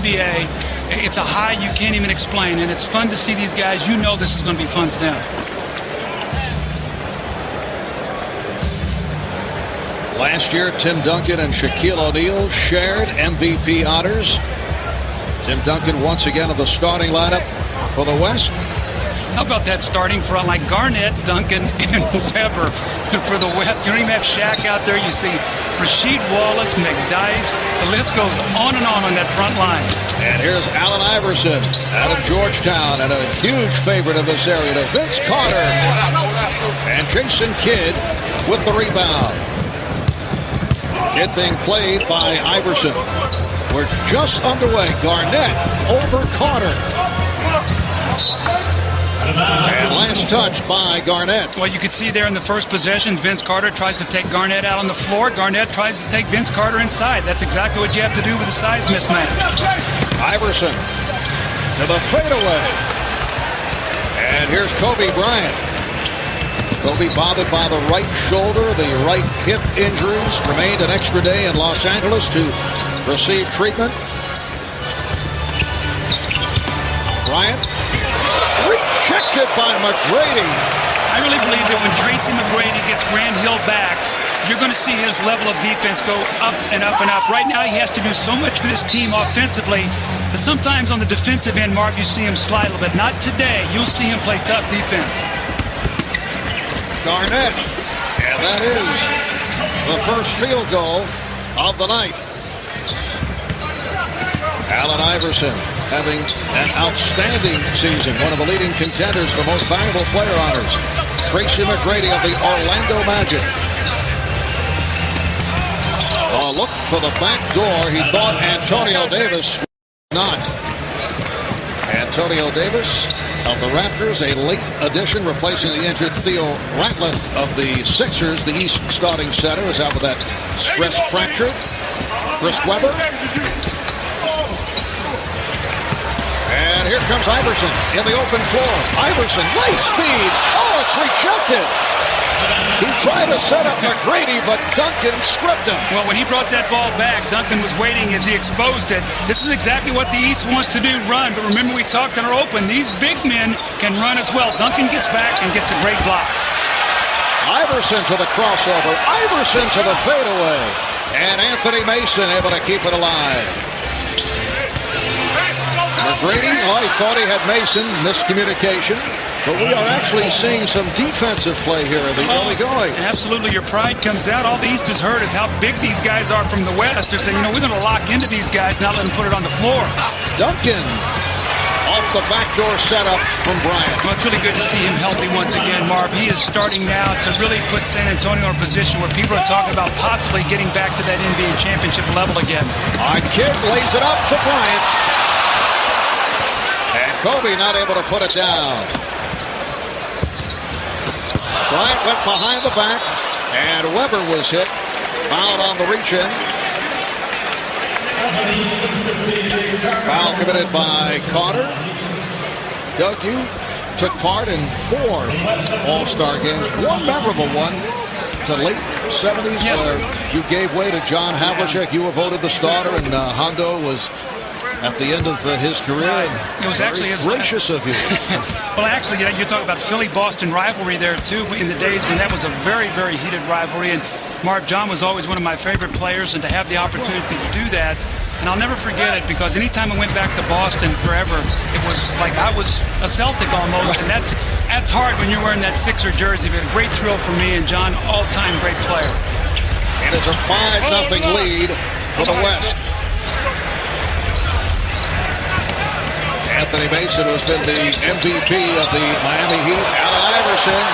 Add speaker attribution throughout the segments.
Speaker 1: NBA, it's a high you can't even explain, and it's fun to see these guys. You know this is going to be fun for them.
Speaker 2: Last year, Tim Duncan and Shaquille O'Neal shared MVP honors. Tim Duncan once again in the starting lineup for the West.
Speaker 1: How about that starting front like Garnett, Duncan, and Webber for the West? You don't even have Shaq out there. You see Rasheed Wallace, McDyess. The list goes on on that front line.
Speaker 2: And here's Allen Iverson out of Georgetown, and a huge favorite of this area to Vince Carter. And Jason Kidd with the rebound. Kidd being played by Iverson. We're just underway. Garnett over Carter. And last touch by Garnett.
Speaker 1: Well, you could see there in the first possessions, Vince Carter tries to take Garnett out on the floor. Garnett tries to take Vince Carter inside. That's exactly what you have to do with a size mismatch.
Speaker 2: Iverson to the fadeaway. And here's Kobe Bryant. Kobe bothered by the right shoulder, the right hip injuries. Remained an extra day in Los Angeles to receive treatment. Bryant. Rejected by McGrady.
Speaker 1: I really believe that when Tracy McGrady gets Grant Hill back, you're going to see his level of defense go up and up and up. Right now, he has to do so much for this team offensively that sometimes on the defensive end, Marv, you see him slide a little bit. Not today. You'll see him play tough defense.
Speaker 2: Garnett. And that is the first field goal of the night. Allen Iverson having an outstanding season, one of the leading contenders for most valuable player honors. Tracy McGrady of the Orlando Magic. A look for the back door. He thought Antonio Davis would not. Antonio Davis of the Raptors, a late addition, replacing the injured Theo Ratliff of the Sixers. The East starting center is out with that stress fracture. Chris Webber. And here comes Iverson in the open floor. Iverson, nice feed. Oh, it's rejected. He tried to set up McGrady, but Duncan stripped him.
Speaker 1: Well, when he brought that ball back, Duncan was waiting as he exposed it. This is exactly what the East wants to do, run. But remember, we talked in our open, these big men can run as well. Duncan gets back and gets the great block.
Speaker 2: Iverson to the crossover. Iverson to the fadeaway. And Anthony Mason able to keep it alive. McGrady, oh, he thought he had Mason, miscommunication. But we are actually seeing some defensive play here in the early going.
Speaker 1: Absolutely, your pride comes out. All the East has heard is how big these guys are from the West. They're saying, you know, we're going to lock into these guys, not let them put it on the floor.
Speaker 2: Duncan off the backdoor setup from Bryant.
Speaker 1: Well, it's really good to see him healthy once again, Marv. He is starting now to really put San Antonio in a position where people are talking about possibly getting back to that NBA championship level again.
Speaker 2: All right, Kidd lays it up to Bryant. And Kobe not able to put it down. Bryant went behind the back, and Webber was hit. Fouled on the reach-in. Foul committed by Carter. Doug, you took part in 4 All-Star games. One memorable one to late 70s,
Speaker 1: yes,
Speaker 2: where you gave way to John Havlicek. You were voted the starter, and Hondo was at the end of his career.
Speaker 1: It was actually
Speaker 2: gracious of you.
Speaker 1: Well, actually, you know, you talk about Philly-Boston rivalry there, too, in the days when that was a very, very heated rivalry. And Marv, John was always one of my favorite players, and to have the opportunity to do that, and I'll never forget it, because anytime I went back to Boston forever, it was like I was a Celtic almost, and that's hard when you're wearing that Sixer jersey. But a great thrill for me, and John, all-time great player.
Speaker 2: And it's a 5-0 lead for the West. Anthony Mason, who's been the MVP of the Miami Heat. Allen Iverson.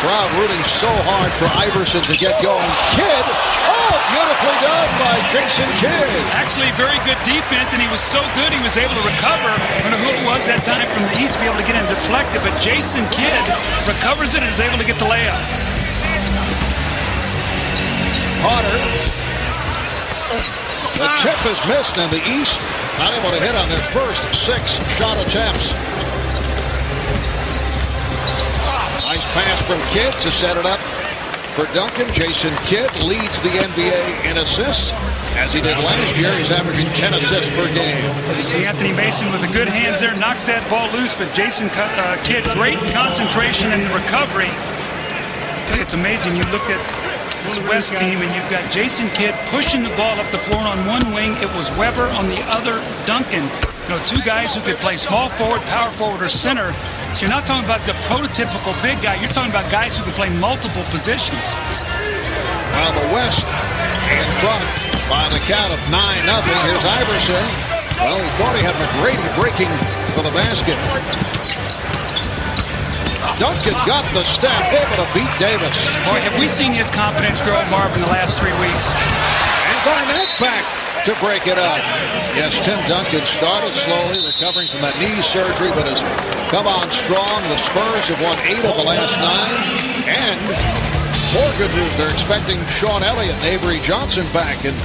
Speaker 2: Crowd rooting so hard for Iverson to get going. Kidd. Oh, beautifully done by Jason Kidd.
Speaker 1: Actually, very good defense, and he was so good he was able to recover. I don't know who it was that time from the East to be able to get him deflected, but Jason Kidd recovers it and is able to get the layup.
Speaker 2: Carter. The tip is missed, and the East not able to hit on their first 6 shot attempts. Nice pass from Kidd to set it up for Duncan. Jason Kidd leads the NBA in assists as he did last year. He's averaging 10 assists per game.
Speaker 1: You see Anthony Mason with the good hands there, knocks that ball loose, but Jason Kidd, great concentration in the recovery. I tell you, it's amazing. You look at this West team, and you've got Jason Kidd pushing the ball up the floor on one wing. It was Weber on the other, Duncan. You know, two guys who could play small forward, power forward, or center. So you're not talking about the prototypical big guy. You're talking about guys who can play multiple positions.
Speaker 2: Well, the West in front by the count of 9-0. Here's Iverson. Well, he thought he had McGrady breaking for the basket. Duncan got the step, able to beat Davis.
Speaker 1: Boy, have we seen his confidence grow, Marv, in the last 3 weeks.
Speaker 2: And Barnett back to break it up. Yes, Tim Duncan started slowly, recovering from that knee surgery, but has come on strong. The Spurs have won 8 of the last 9. And more good news, they're expecting Sean Elliott and Avery Johnson back in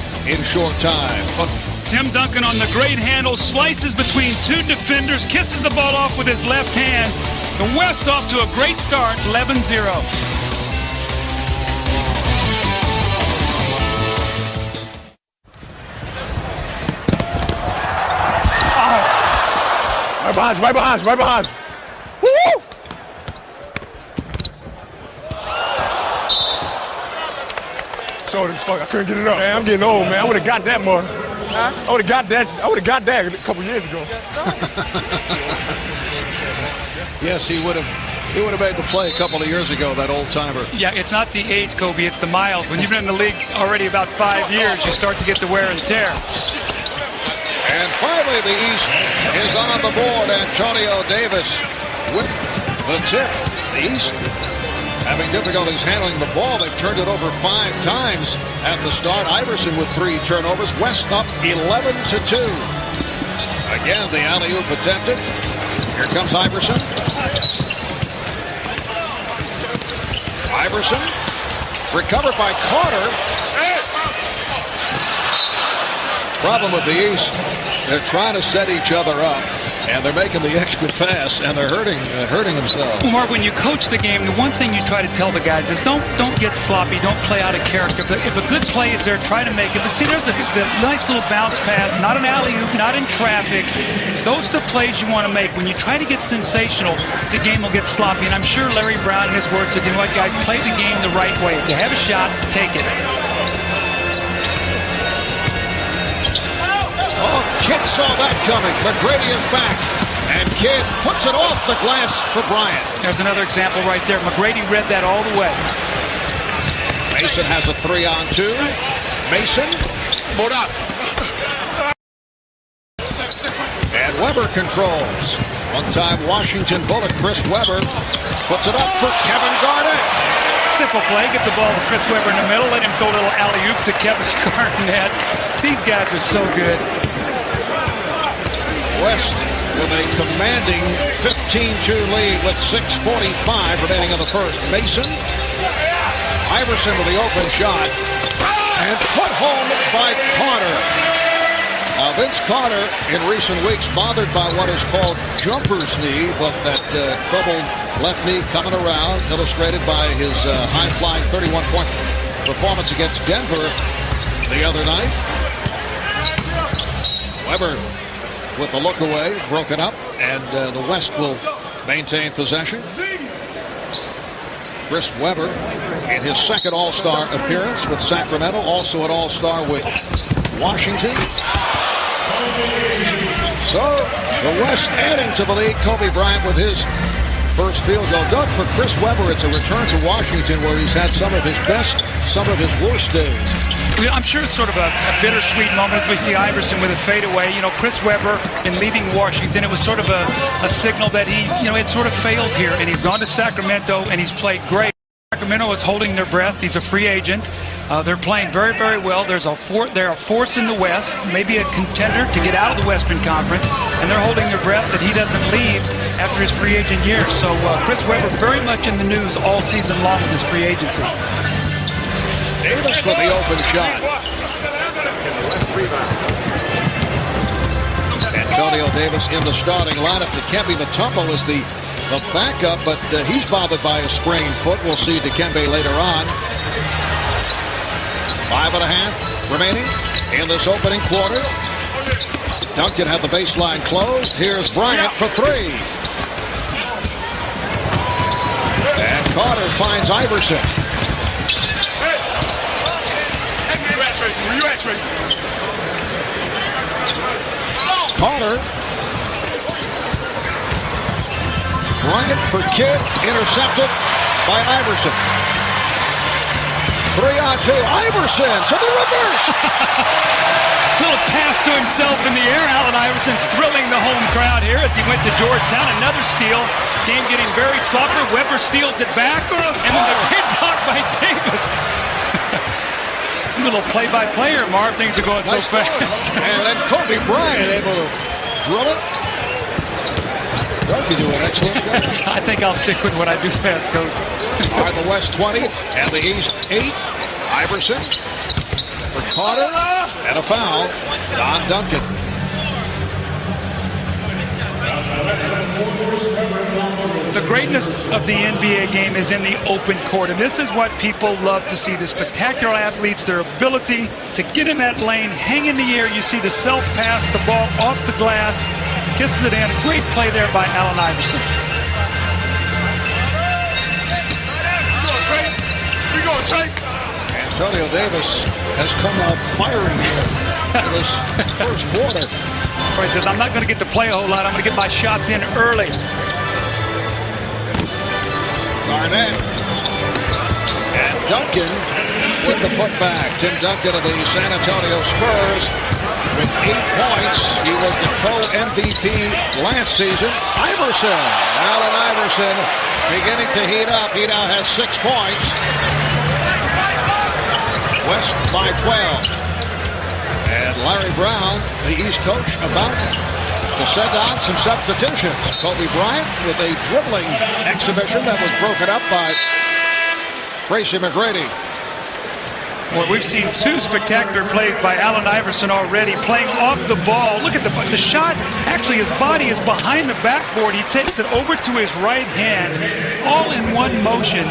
Speaker 2: short time.
Speaker 1: Well, Tim Duncan on the great handle, slices between two defenders, kisses the ball off with his left hand. The West off to a great start, 11-0.
Speaker 3: Right behind you, right behind you, right behind you. Woo! Shoulders, fuck, I couldn't get it up. Man, I'm getting old, man. I would have got that more. Huh? I would have got that a couple years ago.
Speaker 2: Yes, he would have made the play a couple of years ago, that old timer.
Speaker 1: Yeah, it's not the age, Kobe, it's the miles. When you've been in the league already about 5 years, you start to get the wear and tear.
Speaker 2: And finally, the East is on the board. Antonio Davis with the tip. The East having difficulties handling the ball. They've turned it over 5 times at the start. Iverson with 3 turnovers. West up 11-2. Again, the alley-oop attempted. Here comes Iverson. Iverson, recovered by Carter. Problem with the East, they're trying to set each other up, and they're making the extra pass, and they're hurting themselves.
Speaker 1: Well, Mark, when you coach the game, the one thing you try to tell the guys is don't get sloppy, don't play out of character. But if a good play is there, try to make it. But see, there's a nice little bounce pass, not an alley-oop, not in traffic. Those are the plays you want to make. When you try to get sensational, the game will get sloppy. And I'm sure Larry Brown, in his words, said, you know what, guys, play the game the right way. If you have a shot, take it.
Speaker 2: Oh, Kidd saw that coming. McGrady is back. And Kidd puts it off the glass for Bryant.
Speaker 1: There's another example right there. McGrady read that all the way.
Speaker 2: Mason has a 3-on-2. Mason, put up. And Weber controls. One-time Washington bullet, Chris Weber puts it up for Kevin Garnett.
Speaker 1: Simple play, get the ball to Chris Weber in the middle, let him throw a little alley-oop to Kevin Garnett. These guys are so good.
Speaker 2: West with a commanding 15-2 lead with 6:45 remaining in the first. Mason, Iverson with the open shot, and put home by Carter. Vince Carter in recent weeks bothered by what is called jumper's knee, but that troubled left knee coming around, illustrated by his high-flying 31-point performance against Denver the other night. Weber with the look away, broken up, and the West will maintain possession. Chris Weber in his second All-Star appearance with Sacramento, also an All-Star with Washington. So the West adding to the lead. Kobe Bryant with his first field goal. Doug, for Chris Weber, it's a return to Washington where he's had some of his best, some of his worst days.
Speaker 1: I'm sure it's sort of a bittersweet moment as we see Iverson with a fadeaway. You know, Chris Weber, in leaving Washington, it was sort of a signal that he, it sort of failed here. And he's gone to Sacramento, and he's played great. Sacramento is holding their breath. He's a free agent. They're playing very, very well. They're a force in the West, maybe a contender to get out of the Western Conference, and they're holding their breath that he doesn't leave after his free agent year. So Chris Weber very much in the news all season long with his free agency.
Speaker 2: Davis with the open shot. Antonio Davis in the starting lineup. Dikembe Mutombo is the backup, but he's bothered by a sprained foot. We'll see Dikembe later on. 5.5 remaining. in this opening quarter. Duncan had the baseline closed. Here's Bryant for three. And Carter finds Iverson.
Speaker 3: Where you at, Tracy?
Speaker 2: Carter. Bryant for Kidd, intercepted by Iverson. 3-on-2, Iverson to the reverse.
Speaker 1: Little pass to himself in the air. Allen Iverson thrilling the home crowd here as he went to Georgetown. Another steal. Game getting very sloppy. Weber steals it back. And then the hit block by Davis. Little play-by-play here, Marv. Things are going so fast.
Speaker 2: And then Kobe Bryant able to drill it. Darby doing an excellent job.
Speaker 1: I think I'll stick with what I do best, Coach.
Speaker 2: All right, the West 20 and the East 8. Iverson for Carter. And a foul on Duncan.
Speaker 1: The greatness of the NBA game is in the open court, and this is what people love to see. The spectacular athletes, their ability to get in that lane, hang in the air. You see the self-pass, the ball off the glass, kisses it in. Great play there by Allen Iverson.
Speaker 2: Antonio Davis has come out firing here in this first quarter.
Speaker 1: He says, I'm not going to get to play a whole lot. I'm going to get my shots in early.
Speaker 2: Garnett. And Duncan with the putback. Tim Duncan of the San Antonio Spurs with 8 points. He was the co-MVP last season. Iverson. Allen Iverson beginning to heat up. He now has 6 points. West by 12. And Larry Brown, the East coach, about to send out some substitutions. Kobe Bryant with a dribbling exhibition that was broken up by Tracy McGrady.
Speaker 1: Well, we've seen 2 spectacular plays by Allen Iverson already, playing off the ball. Look at the shot. Actually, his body is behind the backboard. He takes it over to his right hand, all in one motion.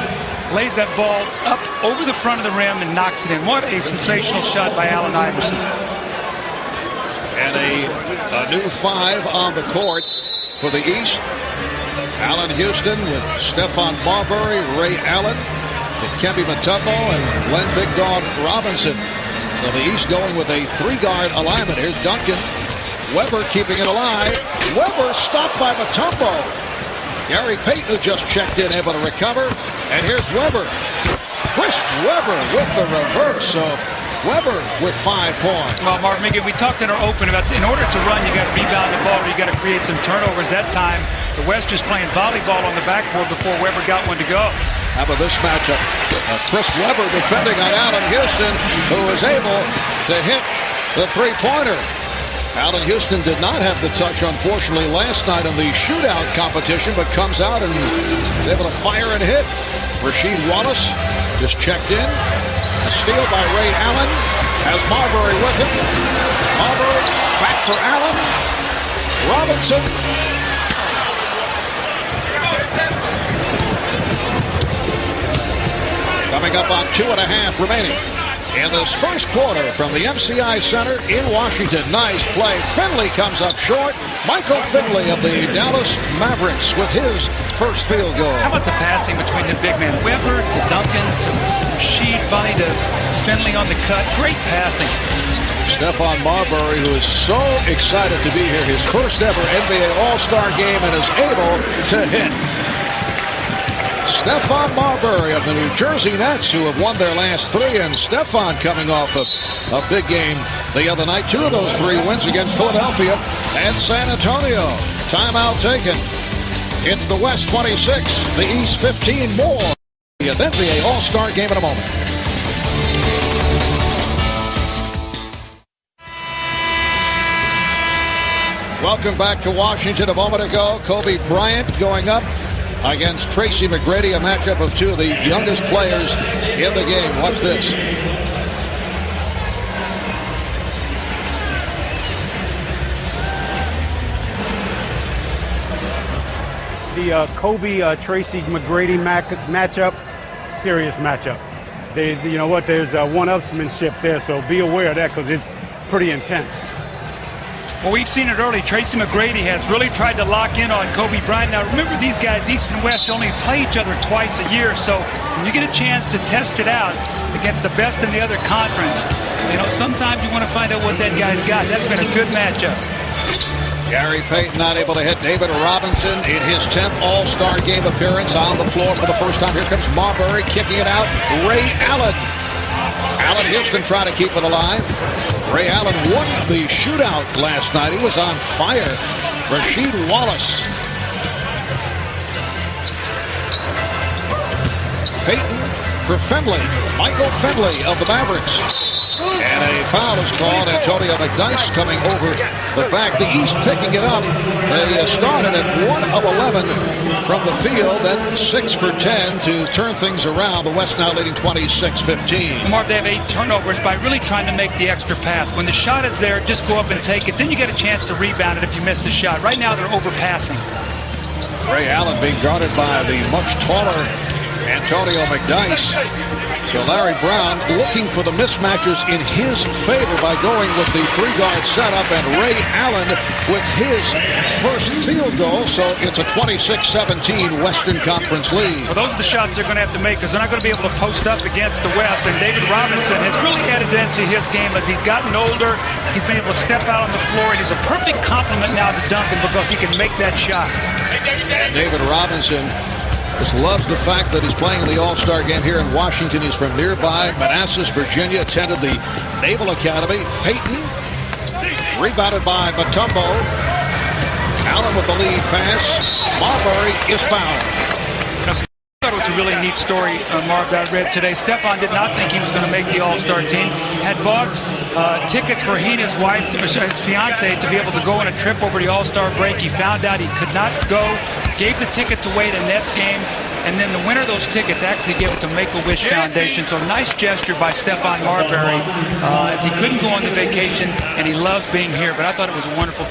Speaker 1: Lays that ball up over the front of the rim and knocks it in. What a sensational shot by Allen Iverson.
Speaker 2: And a new 5 on the court for the East. Allen Houston with Stephon Marbury, Ray Allen, Dikembe Mutombo, and Len Big Dog Robinson. So the East going with a 3-guard alignment. Here's Duncan. Weber keeping it alive. Weber stopped by Mutombo. Gary Payton, who just checked in, able to recover. And here's Weber. Chris Weber with the reverse. So Weber with 5 points.
Speaker 1: Well, Mark Miggin, we talked in our open about in order to run, you got to rebound the ball, or you got to create some turnovers. That time, the West just playing volleyball on the backboard before Weber got one to go.
Speaker 2: How about this matchup? Chris Weber defending on Allen Houston, who was able to hit the 3-pointer. Allen Houston did not have the touch, unfortunately, last night in the shootout competition, but comes out and is able to fire and hit. Rasheed Wallace just checked in. A steal by Ray Allen. Has Marbury with him. Marbury back for Allen. Robinson. Coming up on 2.5 remaining in this first quarter from the MCI Center in Washington. Nice play. Finley comes up short. Michael Finley of the Dallas Mavericks with his first field goal.
Speaker 1: How about the passing between the big men? Weber to Duncan to Rasheed, finally to Finley on the cut. Great passing.
Speaker 2: Stephon Marbury, who is so excited to be here, his first ever NBA All-Star game, and is able to hit. Stephon Marbury of the New Jersey Nets, who have won their last 3, and Stephon coming off a big game the other night. 2 of those 3 wins against Philadelphia and San Antonio. Timeout taken. It's the West 26, the East 15 more. The NBA All-Star game in a moment. Welcome back to Washington. A moment ago, Kobe Bryant going up against Tracy McGrady, a matchup of 2 of the youngest players in the game. Watch this.
Speaker 4: The Kobe-Tracy McGrady matchup, serious matchup. You know what? There's one-upsmanship there, so be aware of that, because pretty intense.
Speaker 1: Well, we've seen it early. Tracy McGrady has really tried to lock in on Kobe Bryant. Now, remember, these guys, East and West, only play each other twice a year. So when you get a chance to test it out against the best in the other conference, you know, sometimes you want to find out what that guy's got. That's been a good matchup.
Speaker 2: Gary Payton not able to hit David Robinson in his 10th All-Star Game appearance on the floor for the first time. Here comes Marbury kicking it out. Ray Allen. Allen Houston trying to keep it alive. Ray Allen won the shootout last night. He was on fire. Rasheed Wallace. Payton for Findlay. Michael Findlay of the Mavericks. And a foul is called. Antonio McDyess coming over the back. The East picking it up. They started at 1 of 11 from the field, then 6 for 10 to turn things around. The West now leading 26-15.
Speaker 1: Marv, they have 8 turnovers by really trying to make the extra pass. When the shot is there, just go up and take it. Then you get a chance to rebound it if you miss the shot. Right now, they're overpassing.
Speaker 2: Ray Allen being guarded by the much taller Antonio McDyess. So Larry Brown looking for the mismatches in his favor by going with the 3-guard setup, and Ray Allen with his first field goal. So it's a 26-17 Western Conference lead.
Speaker 1: Well, those are the shots they're going to have to make because they're not going to be able to post up against the West. And David Robinson has really added that to his game as he's gotten older. He's been able to step out on the floor, and he's a perfect complement now to Duncan because he can make that shot.
Speaker 2: David Robinson just loves the fact that he's playing in the All-Star Game here in Washington. He's from nearby Manassas, Virginia, attended the Naval Academy. Payton, rebounded by Mutombo. Allen with the lead pass. Marbury is fouled.
Speaker 1: I thought it was a really neat story, Marv, that I read today. Stephon did not think he was going to make the All-Star team. Had bought tickets for he and his wife, his fiance, to be able to go on a trip over the All-Star break. He found out he could not go, gave the tickets away to Nets game, and then the winner of those tickets actually gave it to Make-A-Wish Foundation. So nice gesture by Stephon Marbury as he couldn't go on the vacation, and he loves being here. But I thought it was a wonderful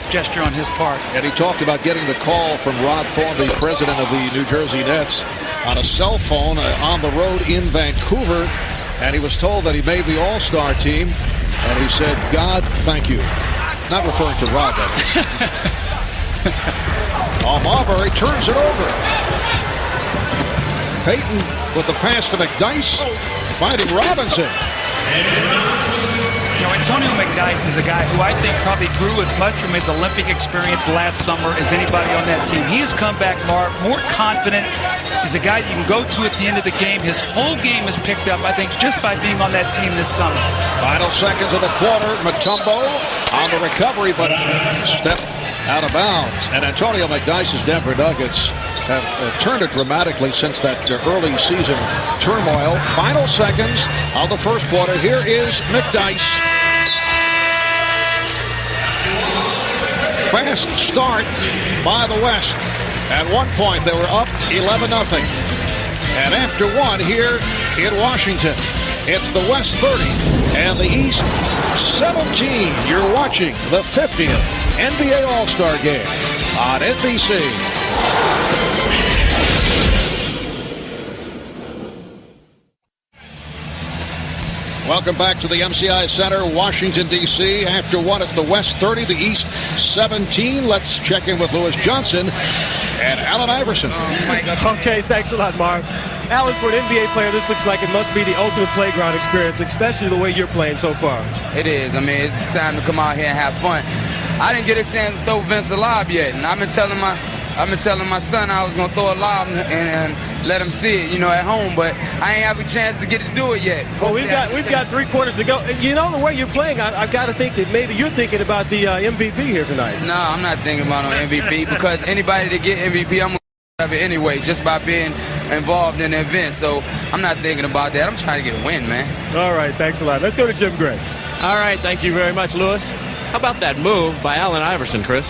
Speaker 1: gesture on his part.
Speaker 2: And he talked about getting the call from Rod Thorne, the president of the New Jersey Nets, on a cell phone on the road in Vancouver, and he was told that he made the All-Star team, and he said, "God, thank you." Not referring to Rod, that Marbury turns it over. Payton with the pass to McDyess, finding Robinson.
Speaker 1: You know, Antonio McDyess is a guy who I think probably grew as much from his Olympic experience last summer as anybody on that team. He has come back, Mark, more confident. He's a guy you can go to at the end of the game. His whole game is picked up, I think, just by being on that team this summer.
Speaker 2: Final seconds of the quarter. Mutombo on the recovery, but step out of bounds. And Antonio McDyess's Denver Nuggets have turned it dramatically since that early season turmoil. Final seconds of the first quarter. Here is McDyess. Fast start by the West. At one point, they were up 11-0. And after one here in Washington, it's the West 30 and the East 17. You're watching the 50th NBA All-Star Game on NBC. Welcome back to the MCI Center, Washington, D.C. After one, it's the West 30, the East 17. Let's check in with Lewis Johnson and Allen Iverson.
Speaker 5: Okay, thanks a lot, Mark. Allen, for an NBA player, this looks like it must be the ultimate playground experience, especially the way you're playing so far.
Speaker 6: It is. I mean, it's time to come out here and have fun. I didn't get a chance to throw Vince a lob yet, and I've been telling my son I was going to throw a lob and let him see it, you know, at home, but I ain't have a chance to get to do it yet.
Speaker 5: Well, we've got 3 quarters to go. You know, the way you're playing, I've got to think that maybe you're thinking about the MVP here tonight.
Speaker 6: No, I'm not thinking about no MVP because anybody that get MVP, I'm going to have it anyway, just by being involved in the event. So I'm not thinking about that. I'm trying to get a win, man.
Speaker 5: All right, thanks a lot. Let's go to Jim Gray.
Speaker 7: All right, thank you very much, Lewis. How about that move by Allen Iverson, Chris?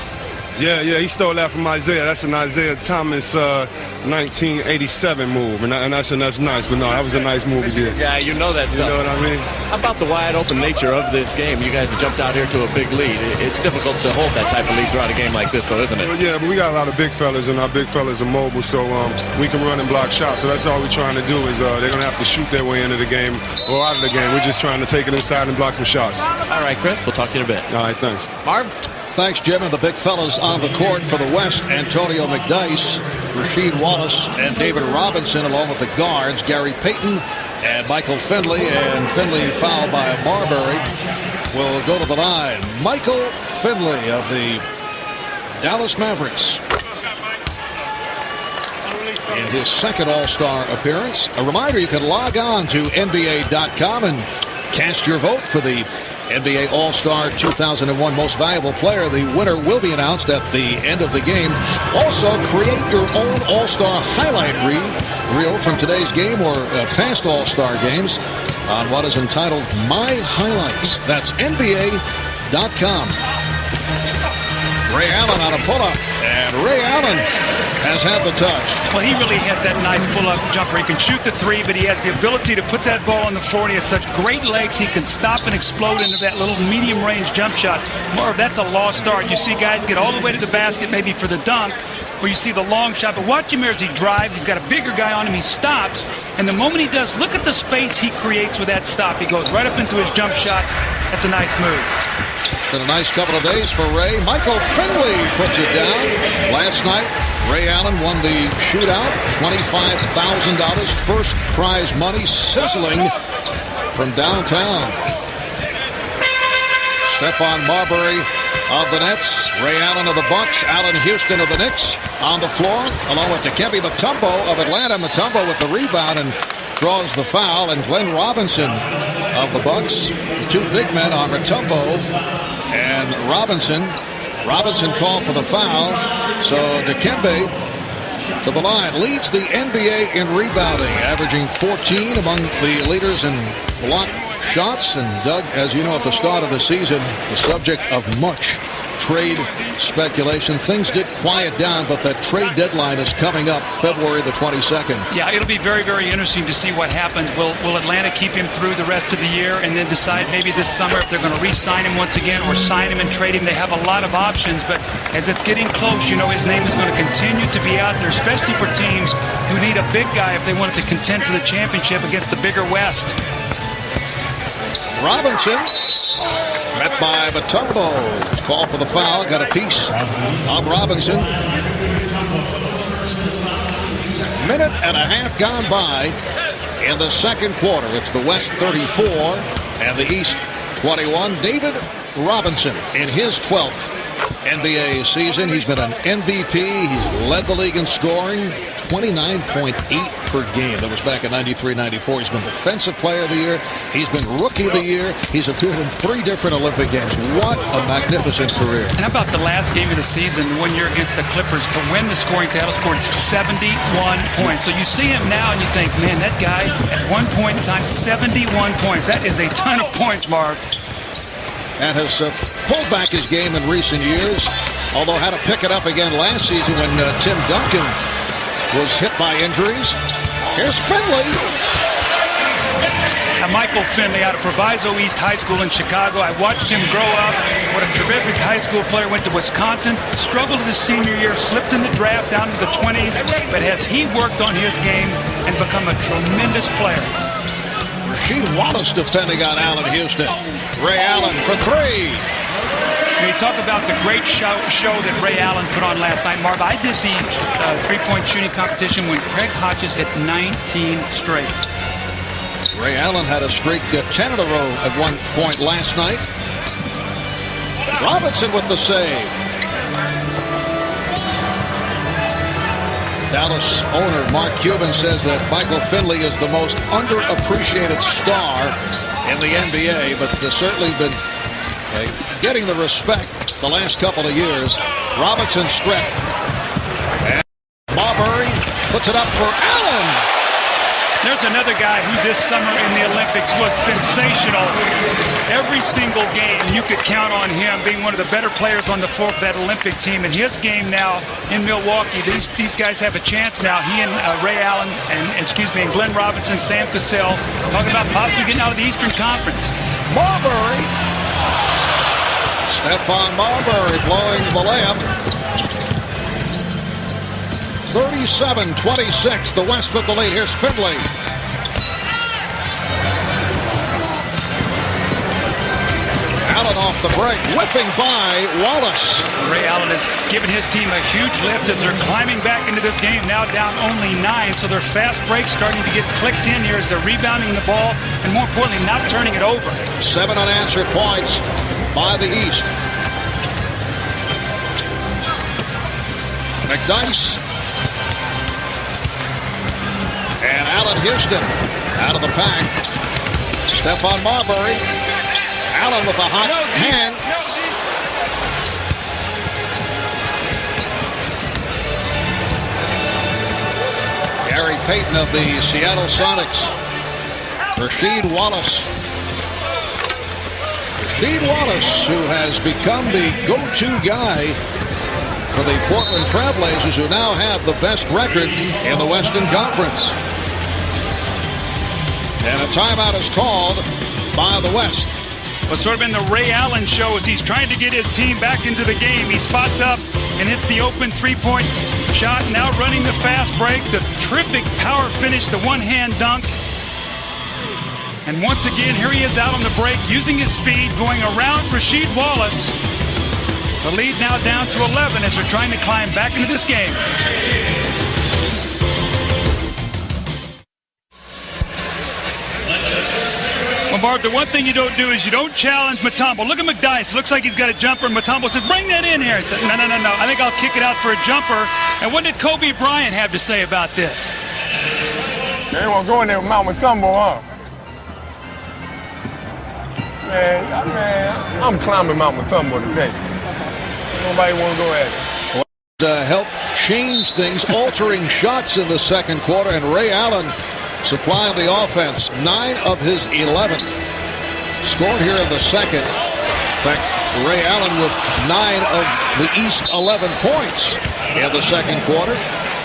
Speaker 3: Yeah, he stole that from Isaiah. That's an Isaiah Thomas 1987 move, and that's nice. But no, that was a nice move.
Speaker 7: Yeah, you know that stuff.
Speaker 3: You know what I mean?
Speaker 7: How about the wide open nature of this game? You guys have jumped out here to a big lead. It's difficult to hold that type of lead throughout a game like this, though, isn't it?
Speaker 3: Well, yeah, but we got a lot of big fellas, and our big fellas are mobile, so we can run and block shots. So that's all we're trying to do is they're going to have to shoot their way into the game or out of the game. We're just trying to take it inside and block some shots.
Speaker 7: All right, Chris, we'll talk to you in a bit.
Speaker 3: All right, thanks.
Speaker 7: Marv?
Speaker 2: Thanks, Jim. And the big fellas on the court for the West: Antonio McDyess, Rasheed Wallace, and David Robinson, along with the guards, Gary Payton and Michael Finley. And Finley fouled by Marbury will go to the line. Michael Finley of the Dallas Mavericks in his second All-Star appearance. A reminder, you can log on to nba.com and cast your vote for the NBA All-Star 2001 Most Valuable Player. The winner will be announced at the end of the game. Also, create your own All-Star highlight reel from today's game or past All-Star games on what is entitled My Highlights. That's NBA.com. Ray Allen on a pull-up, and Ray Allen has had the touch.
Speaker 1: Well, he really has that nice pull-up jumper. He can shoot the three, but he has the ability to put that ball on the floor, and he has such great legs. He can stop and explode into that little medium-range jump shot. Marv, that's a lost start. You see guys get all the way to the basket, maybe for the dunk, or you see the long shot, but watch him here as he drives. He's got a bigger guy on him. He stops, and the moment he does, look at the space he creates with that stop. He goes right up into his jump shot. That's a nice move.
Speaker 2: Been a nice couple of days for Ray. Michael Finley puts it down. Last night, Ray Allen won the shootout. $25,000 first prize money sizzling from downtown. Stephon Marbury of the Nets. Ray Allen of the Bucks. Allen Houston of the Knicks on the floor, along with Dikembe Mutombo of Atlanta. Mutombo with the rebound and draws the foul, and Glenn Robinson of the Bucks. Two big men on Mutombo and Robinson. Robinson called for the foul, so Dikembe to the line. Leads the NBA in rebounding, averaging 14 among the leaders in block shots. And Doug, as you know, at the start of the season, the subject of much trade speculation. Things did quiet down, but that trade deadline is coming up February the 22nd.
Speaker 1: Yeah, it'll be very, very interesting to see what happens. Will Atlanta keep him through the rest of the year and then decide maybe this summer if they're going to re-sign him once again or sign him and trade him? They have a lot of options, but as it's getting close, you know, his name is going to continue to be out there, especially for teams who need a big guy if they wanted to contend for the championship against the bigger West.
Speaker 2: Robinson met by Mutombo. Call for the foul. Got a piece of Robinson. Minute and a half gone by in the second quarter. It's the West 34 and the East 21. David Robinson in his 12th NBA season. He's been an MVP. He's led the league in scoring. 29.8 per game. That was back in 93-94. He's been Defensive Player of the Year. He's been Rookie of the Year. He's appeared in 3 different Olympic Games. What a magnificent career.
Speaker 1: And how about the last game of the season, 1 year against the Clippers, to win the scoring title, scored 71 points. So you see him now and you think, man, that guy at one point in time, 71 points. That is a ton of points, Mark.
Speaker 2: And has pulled back his game in recent years, although had to pick it up again last season when Tim Duncan was hit by injuries. Here's Finley.
Speaker 1: And Michael Finley out of Proviso East High School in Chicago. I watched him grow up. What a terrific high school player. Went to Wisconsin. Struggled his senior year. Slipped in the draft down to the 20s. But has he worked on his game and become a tremendous player.
Speaker 2: Rasheed Wallace defending on Allen Houston. Ray Allen for 3.
Speaker 1: When you talk about the great show that Ray Allen put on last night, Marv, I did the three-point shooting competition when Craig Hodges hit 19 straight.
Speaker 2: Ray Allen had a streak 10 in a row at one point last night. Robinson with the save. Dallas owner Mark Cuban says that Michael Finley is the most underappreciated star in the NBA, but there's certainly been getting the respect the last couple of years. Robinson stripped. And Marbury puts it up for Allen.
Speaker 1: There's another guy who this summer in the Olympics was sensational. Every single game you could count on him being one of the better players on the floor for that Olympic team. And his game now in Milwaukee, these guys have a chance now. He and Ray Allen and Glenn Robinson, Sam Cassell, talking about possibly getting out of the Eastern Conference.
Speaker 2: Marbury. Stephon Marbury blowing the layup. 37-26, the West with the lead. Here's Finley. Allen off the break, whipping by Wallace.
Speaker 1: Ray Allen has given his team a huge lift as they're climbing back into this game, now down only 9, so their fast break starting to get clicked in here as they're rebounding the ball and, more importantly, not turning it over.
Speaker 2: 7 unanswered points by the East. McDyess. And Allen Houston out of the pack. Stephon Marbury. Allen with a hot hand. Gary Payton of the Seattle Sonics. Rasheed Wallace. Rasheed Wallace, who has become the go-to guy for the Portland Trailblazers, who now have the best record in the Western Conference. And a timeout is called by the West.
Speaker 1: Well, sort of in the Ray Allen show as he's trying to get his team back into the game. He spots up and hits the open three-point shot, now running the fast break, the terrific power finish, the one-hand dunk. And once again, here he is out on the break, using his speed, going around Rasheed Wallace. The lead now down to 11 as they're trying to climb back into this game. Well, Barb, the one thing you don't do is you don't challenge Mutombo. Look at McDyess. Looks like he's got a jumper. Mutombo said, bring that in here. He said, no. I think I'll kick it out for a jumper. And what did Kobe Bryant have to say about this?
Speaker 8: They won't go in there with Mount Mutombo, huh? Man, I'm climbing Mount Mutombo today. Nobody want to go at it.
Speaker 2: Help change things, altering shots in the second quarter, and Ray Allen supplying the offense. 9 of his 11 scored here in the second. In fact, Ray Allen with 9 of the East 11 points in the second quarter,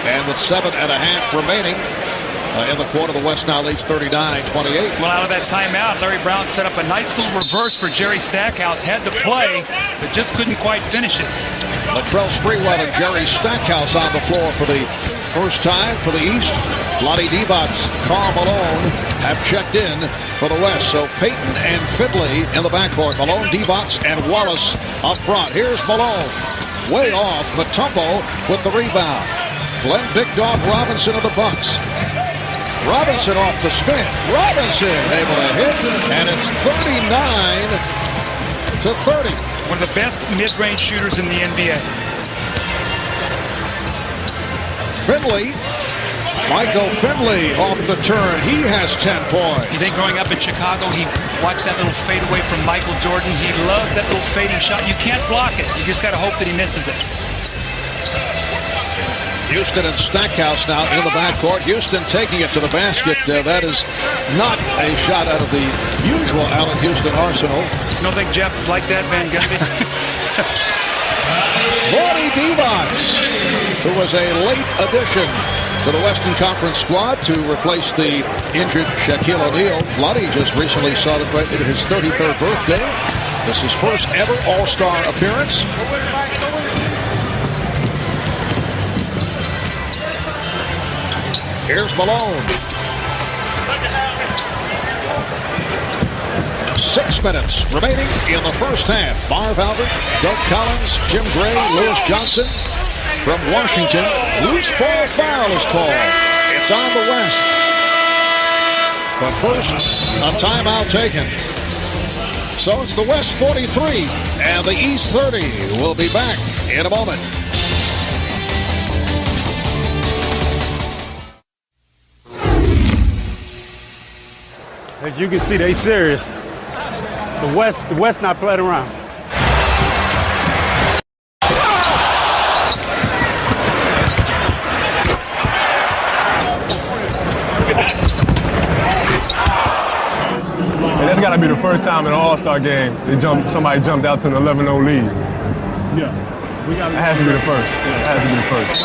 Speaker 2: and with 7.5 remaining in the quarter, the West now leads 39-28.
Speaker 1: Well, out of that timeout, Larry Brown set up a nice little reverse for Jerry Stackhouse. Had the play, but just couldn't quite finish it.
Speaker 2: Latrell Sprewell and Jerry Stackhouse on the floor for the first time for the East. Lonnie Divac, Karl Malone have checked in for the West. So Payton and Finley in the backcourt. Malone, Divac, and Wallace up front. Here's Malone. Way off. Mutombo with the rebound. Glenn Big Dog Robinson of the Bucks. Robinson off the spin. Robinson able to hit, and it's 39-30.
Speaker 1: One of the best mid-range shooters in the NBA.
Speaker 2: Finley, Michael Finley off the turn. He has 10 points.
Speaker 1: You think growing up in Chicago, he watched that little fade away from Michael Jordan. He loves that little fading shot. You can't block it. You just got to hope that he misses it.
Speaker 2: Houston and Stackhouse now in the backcourt. Houston taking it to the basket. That is not a shot out of the usual Allen Houston arsenal.
Speaker 1: You don't think Jeff liked that, Van Gundy?
Speaker 2: Lonnie Divac, who was a late addition to the Western Conference squad to replace the injured Shaquille O'Neal. Lonnie just recently celebrated his 33rd birthday. This is his first ever All-Star appearance. Here's Malone. 6 minutes remaining in the first half. Marv Albert, Doug Collins, Jim Gray, Lewis Johnson from Washington. Loose ball foul is called. It's on the West. But first, a timeout taken. So it's the West 43 and the East 30. We'll be back in a moment.
Speaker 4: As you can see, they serious. The West not playing around.
Speaker 8: might be the first time in an All-Star game somebody jumped out to an 11-0 lead.
Speaker 4: Yeah.
Speaker 8: That has to be the first. That has to be the first.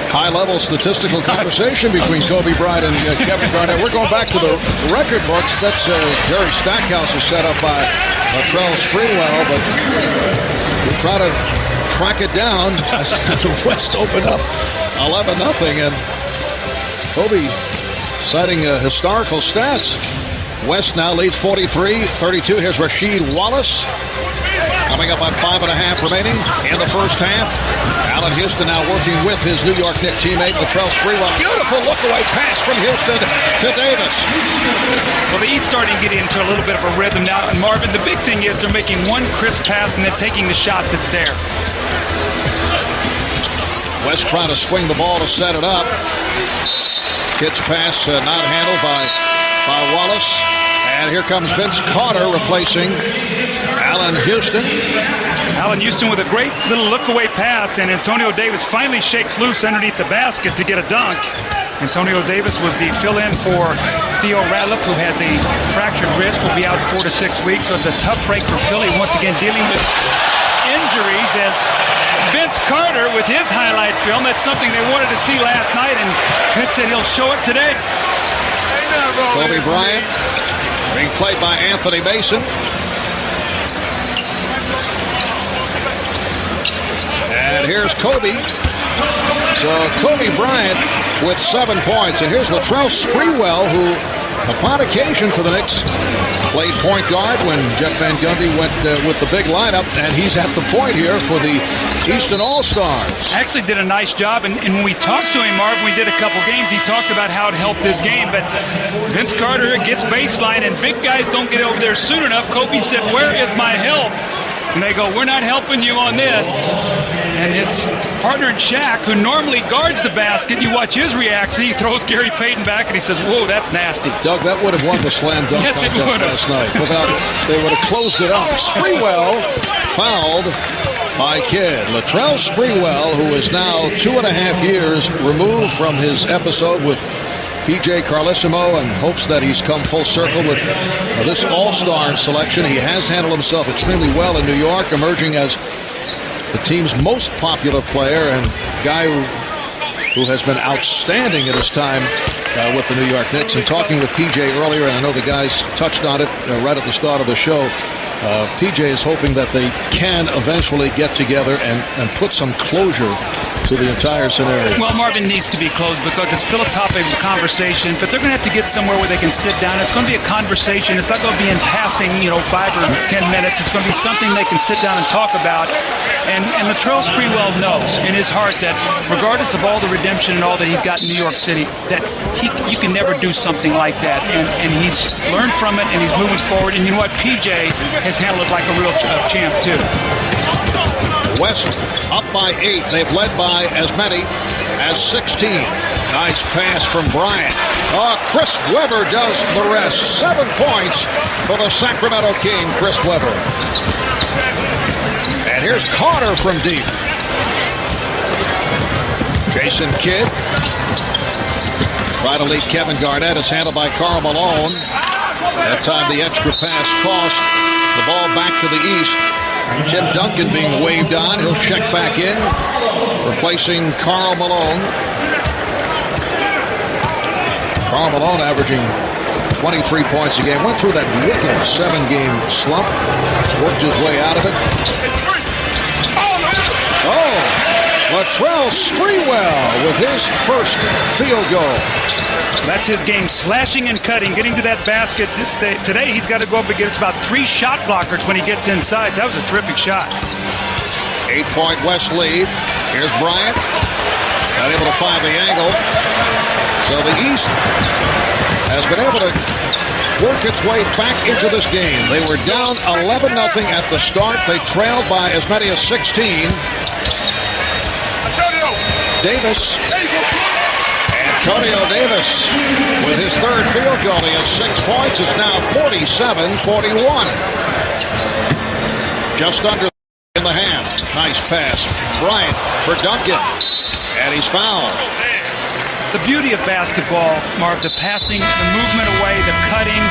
Speaker 2: High-level statistical conversation between Kobe Bryant and Kevin Garnett. We're going back to the record books. That's Jerry Stackhouse is set up by Latrell Sprewell, but we'll try to track it down as the West opened up 11-0, and Kobe citing historical stats. West now leads 43-32. Here's Rasheed Wallace coming up on 5.5 remaining in the first half. Allen Houston now working with his New York Knicks teammate Latrell Sprewell. Beautiful look-away pass from Houston to Davis.
Speaker 1: Well, the East starting to get into a little bit of a rhythm now. And Marvin, the big thing is they're making one crisp pass and then taking the shot that's there.
Speaker 2: West trying to swing the ball to set it up. Kidd's pass not handled by Wallace. And here comes Vince Carter replacing Allen Houston.
Speaker 1: Allen Houston with a great little look-away pass, and Antonio Davis finally shakes loose underneath the basket to get a dunk. Antonio Davis was the fill-in for Theo Radlip, who has a fractured wrist, will be out 4 to 6 weeks. So it's a tough break for Philly, once again dealing with injuries as Vince Carter with his highlight film. That's something they wanted to see last night, and Vince said he'll show it today.
Speaker 2: Kobe Bryant being played by Anthony Mason. And here's Kobe. So Kobe Bryant with 7 points. And here's Latrell Sprewell, who upon occasion for the Knicks played point guard when Jeff Van Gundy went with the big lineup, and he's at the point here for the Eastern All-Stars.
Speaker 1: Actually did a nice job, and when we talked to him, Marv, we did a couple games, he talked about how it helped his game, but Vince Carter gets baseline, and big guys don't get over there soon enough. Kobe said, "Where is my help?" And they go, "We're not helping you on this." And his partner in Shaq, who normally guards the basket, you watch his reaction. He throws Gary Payton back, and he says, "Whoa, that's nasty."
Speaker 2: Doug, that would have won the slam dunk
Speaker 1: Yes, it
Speaker 2: contest
Speaker 1: would have.
Speaker 2: last night. They would have closed it up. Sprewell fouled by Kidd. Latrell Sprewell, who is now 2.5 years removed from his episode with P.J. Carlesimo, and hopes that he's come full circle with this All-Star selection. He has handled himself extremely well in New York, emerging as the team's most popular player and guy who has been outstanding in his time with the New York Knicks. And talking with P.J. earlier, and I know the guys touched on it right at the start of the show, P.J. is hoping that they can eventually get together and put some closure to the entire scenario.
Speaker 1: Well, Marvin needs to be closed because it's still a topic of conversation, but they're going to have to get somewhere where they can sit down. It's going to be a conversation. It's not going to be in passing, 5 or 10 minutes. It's going to be something they can sit down and talk about. And Latrell Sprewell knows in his heart that regardless of all the redemption and all that he's got in New York City, that you can never do something like that. And he's learned from it, and he's moving forward. And you know what? PJ has handled it like a real champ, too.
Speaker 2: West up by 8. They've led by as many as 16. Nice pass from Bryant. Chris Webber does the rest. 7 points for the Sacramento King, Chris Webber. And here's Carter from deep. Jason Kidd try to lead Kevin Garnett. It's handled by Karl Malone. That time the extra pass cost. The ball back to the East. Tim Duncan being waved on. He'll check back in, replacing Karl Malone. Karl Malone averaging 23 points a game. Went through that wicked 7-game slump. He's worked his way out of it. Latrell Sprewell with his first field goal.
Speaker 1: That's his game, slashing and cutting, getting to that basket. Today he's got to go up against about 3 shot blockers when he gets inside. That was a terrific shot.
Speaker 2: 8-point West lead. Here's Bryant. Not able to find the angle. So the East has been able to work its way back into this game. They were down 11-0 at the start. They trailed by as many as 16. Davis. Antonio Davis with his third field goal. He has 6 points. It's now 47-41. Just under in the half. Nice pass. Bryant for Duncan. And he's fouled.
Speaker 1: The beauty of basketball, Mark, the passing, the movement away, the cutting,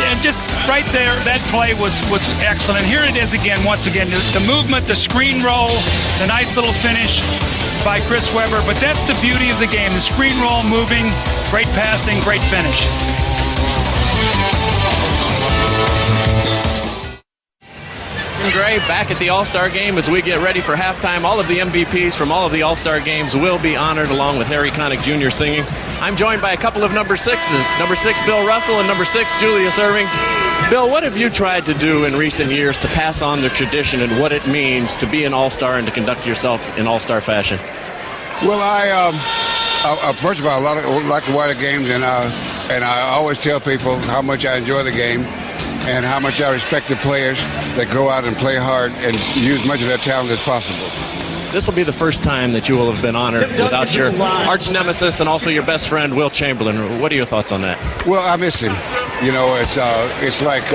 Speaker 1: And just right there, that play was excellent. Here it is again, once again, the movement, the screen roll, the nice little finish by Chris Webber. But that's the beauty of the game, the screen roll moving, great passing, great finish.
Speaker 7: Gray back at the All-Star game as we get ready for halftime. All of the MVPs from all of the All-Star games will be honored along with Harry Connick Jr. singing. I'm joined by a couple of number 6s. Number 6, Bill Russell, and number 6, Julius Erving. Bill, what have you tried to do in recent years to pass on the tradition and what it means to be an All-Star and to conduct yourself in All-Star fashion?
Speaker 9: Well, first of all, I like to watch the games, and I always tell people how much I enjoy the game and how much I respect the players that go out and play hard and use as much of their talent as possible.
Speaker 7: This will be the first time that you will have been honored without your arch nemesis and also your best friend, Will Chamberlain. What are your thoughts on that?
Speaker 9: Well, I miss him. You know, it's like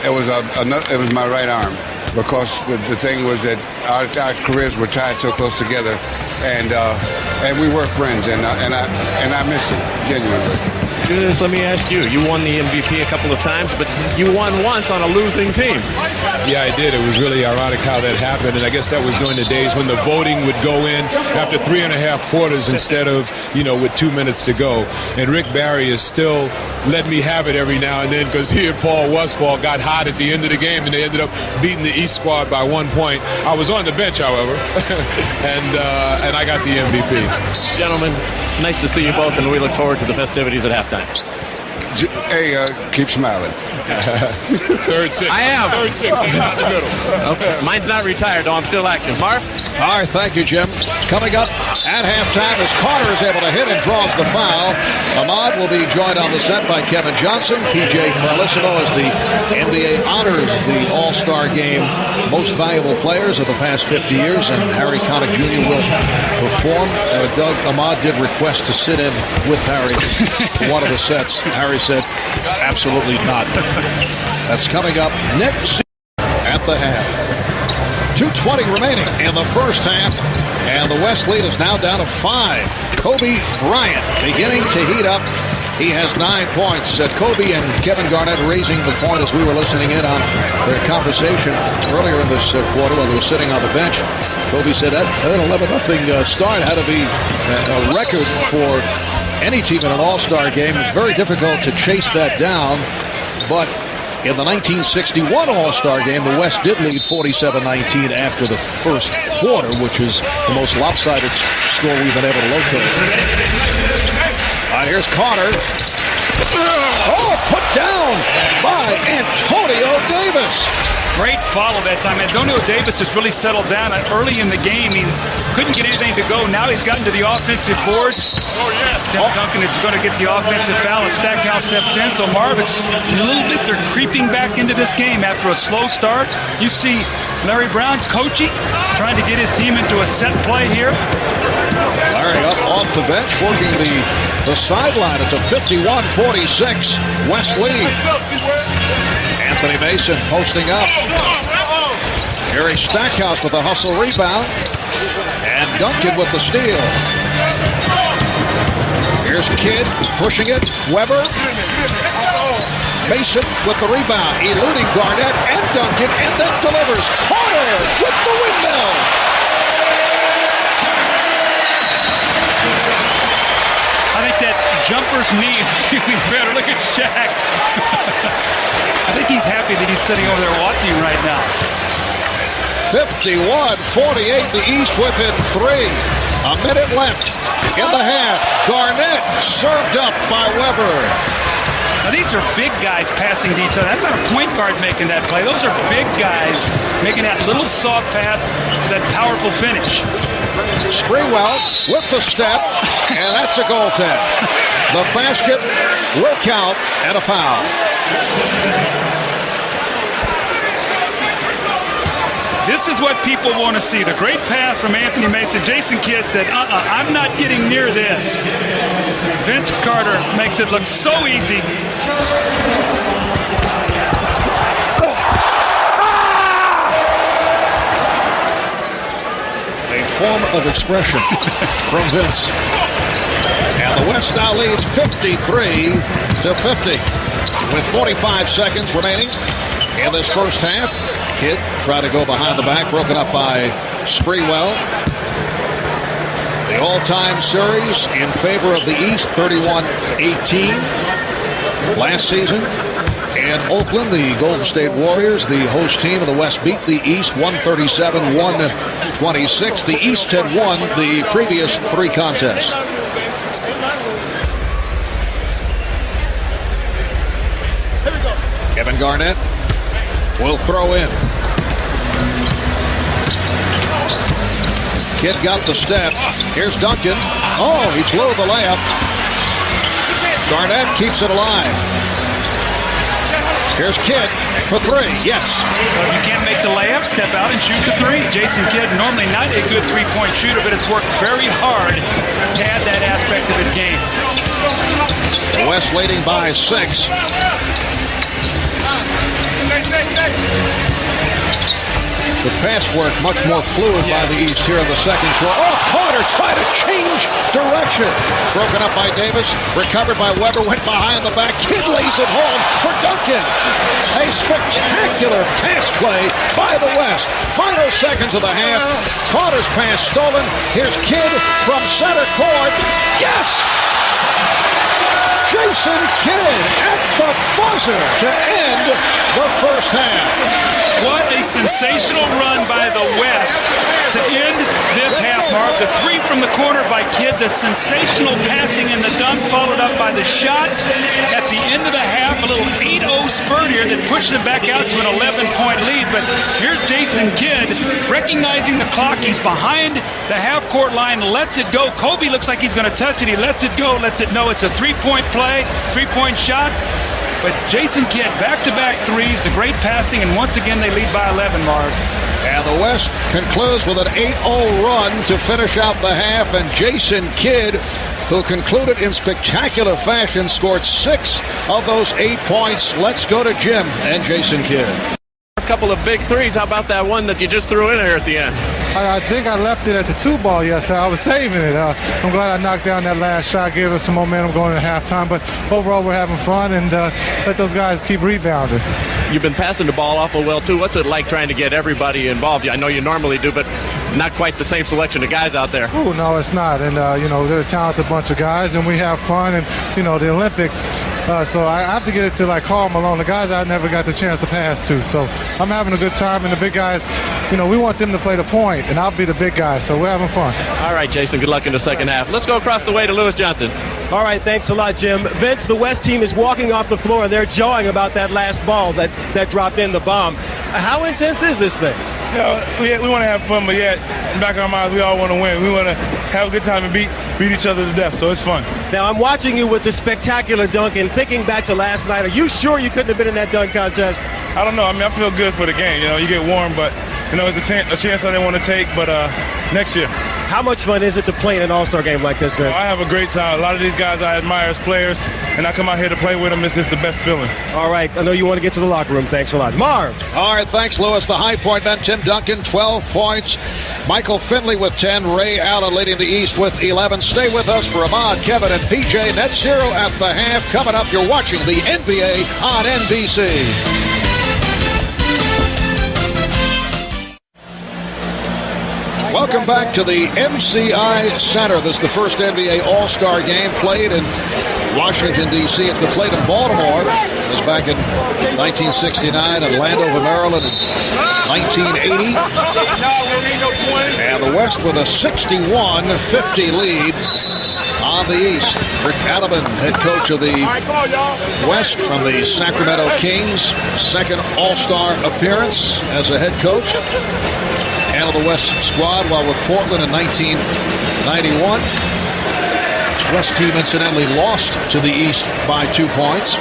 Speaker 9: it was my right arm, because the thing was that our careers were tied so close together, and we were friends, and I miss him genuinely.
Speaker 7: Julius, let me ask you. You won the MVP a couple of times, but you won once on a losing team.
Speaker 3: Yeah, I did. It was really ironic how that happened, and I guess that was during the days when the voting would go in after 3.5 quarters instead of, with 2 minutes to go. And Rick Barry is still let me have it every now and then, because he and Paul Westphal got hot at the end of the game, and they ended up beating the East squad by 1 point. I was on the bench, however, and I got the MVP.
Speaker 7: Gentlemen, nice to see you both, and we look forward to the festivities at halftime.
Speaker 9: Hey, keep smiling.
Speaker 3: Third 6.
Speaker 7: I am.
Speaker 3: Third 6. Hanging out in the middle.
Speaker 7: Okay. Mine's not retired, though. I'm still active. Marv?
Speaker 2: All right, thank you, Jim. Coming up at halftime as Carter is able to hit and draws the foul. Ahmad will be joined on the set by Kevin Johnson. PJ Carlesimo as the NBA honors the All-Star Game most valuable players of the past 50 years, and Harry Connick Jr. will perform. Doug Ahmad did request to sit in with Harry for one of the sets. Harry said, absolutely not. That's coming up next at the half. 2:20 remaining in the first half, and the West lead is now down to 5. Kobe Bryant beginning to heat up. He has 9 points. Kobe and Kevin Garnett raising the point as we were listening in on their conversation earlier in this quarter when they were sitting on the bench. Kobe said that 11-0 start had to be a record for any team in an All-Star game. It's very difficult to chase that down, but in the 1961 All-Star game, the West did lead 47-19 after the first quarter, which is the most lopsided score we've been able to locate. All right, here's Carter. Oh, put down by Antonio Davis.
Speaker 1: Great follow that time. Antonio Davis has really settled down early in the game. He couldn't get anything to go. Now he's gotten to the offensive boards. Tim Duncan is going to get the offensive foul, and Stackhouse steps in. So Marv, it's a little bit, they're creeping back into this game after a slow start. You see Larry Brown coaching, trying to get his team into a set play here.
Speaker 2: Larry up off the bench, working the sideline. It's a 51-46 West lead. Anthony Mason posting up. Gary Stackhouse with a hustle rebound. And Duncan with the steal. Here's Kidd pushing it. Webber. Mason with the rebound. Eluding Garnett and Duncan, and then delivers. Carter with the windmill.
Speaker 1: I think that jumper's knee is feeling better. Look at Shaq. I think he's happy that he's sitting over there watching right now.
Speaker 2: 51-48, the East within 3. A minute left in the half. Garnett served up by Webber.
Speaker 1: Now these are big guys passing to each other. That's not a point guard making that play. Those are big guys making that little soft pass, that powerful finish.
Speaker 2: Sprewell with the step, and that's a goaltend. The basket will count and a foul.
Speaker 1: This is what people want to see. The great pass from Anthony Mason. Jason Kidd said, I'm not getting near this. Vince Carter makes it look so easy.
Speaker 2: A form of expression from Vince. And the West now leads 53-50. with 45 seconds remaining in this first half. Kidd trying to go behind the back, broken up by Sprewell. The all-time series in favor of the East, 31-18 last season. And Oakland, the Golden State Warriors, the host team of the West, beat the East 137-126. The East had won the previous 3 contests. Kevin Garnett will throw in. Kidd got the step. Here's Duncan. Oh, he blew the layup. Garnett keeps it alive. Here's Kidd for 3. Yes.
Speaker 1: Well, if you can't make the layup, step out and shoot the 3. Jason Kidd, normally not a good three-point shooter, but has worked very hard to add that aspect of his game.
Speaker 2: The West leading by 6. The pass work much more fluid by the East here in the second quarter. Oh, Carter tried to change direction. Broken up by Davis. Recovered by Weber. Went behind the back. Kidd lays it home for Duncan. A spectacular pass play by the West. Final seconds of the half. Carter's pass stolen. Here's Kidd from center court. Yes! Jason Kidd at the buzzer to end the first half.
Speaker 1: What a sensational run by the West to end this half, Mark. The 3 from the corner by Kidd, the sensational passing and the dunk followed up by the shot at the end of the half. A little 8-0 spurt here that pushed it back out to an 11-point lead. But here's Jason Kidd recognizing the clock. He's behind the half-court line, lets it go. Kobe looks like he's going to touch it. He lets it go, lets it know it's a 3-point play, 3-point shot. But Jason Kidd, back-to-back threes, the great passing, and once again they lead by 11, Mark.
Speaker 2: And the West concludes with an 8-0 run to finish out the half, and Jason Kidd, who concluded in spectacular fashion, scored 6 of those 8 points. Let's go to Jim and Jason Kidd.
Speaker 7: A couple of big threes. How about that one that you just threw in there at the end?
Speaker 10: I think I left it at the 2-ball yesterday. I was saving it. I'm glad I knocked down that last shot, gave us some momentum going into halftime. But overall, we're having fun, and let those guys keep rebounding.
Speaker 7: You've been passing the ball awful well, too. What's it like trying to get everybody involved? I know you normally do, but not quite the same selection of guys out there.
Speaker 10: Oh, no, it's not. And, they're a talented bunch of guys, and we have fun. And, the Olympics, so I have to get it to, like, Karl Malone, the guys I never got the chance to pass to. So I'm having a good time, and the big guys, we want them to play the point, and I'll be the big guy. So we're having fun.
Speaker 7: All right, Jason, good luck in the second half. Let's go across the way to Lewis Johnson.
Speaker 5: All right, thanks a lot, Jim. Vince, the West team is walking off the floor, and they're jawing about that last ball that dropped in the bomb. How intense is this thing?
Speaker 8: We want to have fun, but yet, in the back of our minds, we all want to win. We want to have a good time and beat each other to death, so it's fun.
Speaker 5: Now, I'm watching you with this spectacular dunk, and thinking back to last night, are you sure you couldn't have been in that dunk contest?
Speaker 8: I don't know. I mean, I feel good for the game. You get warm, but, it's a chance I didn't want to take, but next year.
Speaker 5: How much fun is it to play in an all-star game like this, man?
Speaker 8: I have a great time. A lot of these guys I admire as players, and I come out here to play with them. It's the best feeling.
Speaker 5: All right. I know you want to get to the locker room. Thanks a lot. Marv.
Speaker 2: All right, thanks, Lewis. The high point man, Tim Duncan, 12 points. Michael Finley with 10. Ray Allen leading the East with 11. Stay with us for Ahmad, Kevin, and PJ. Net zero at the half. Coming up, you're watching the NBA on NBC. Welcome back to the MCI Center. This is the first NBA All-Star game played in Washington, D.C. It's been played in Baltimore. It was back in 1969 and Landover, Maryland in 1980. And the West with a 61-50 lead on the East. Rick Adelman, head coach of the West from the Sacramento Kings. Second All-Star appearance as a head coach. Handled the West squad while with Portland in 1991. This West team incidentally lost to the East by 2 points.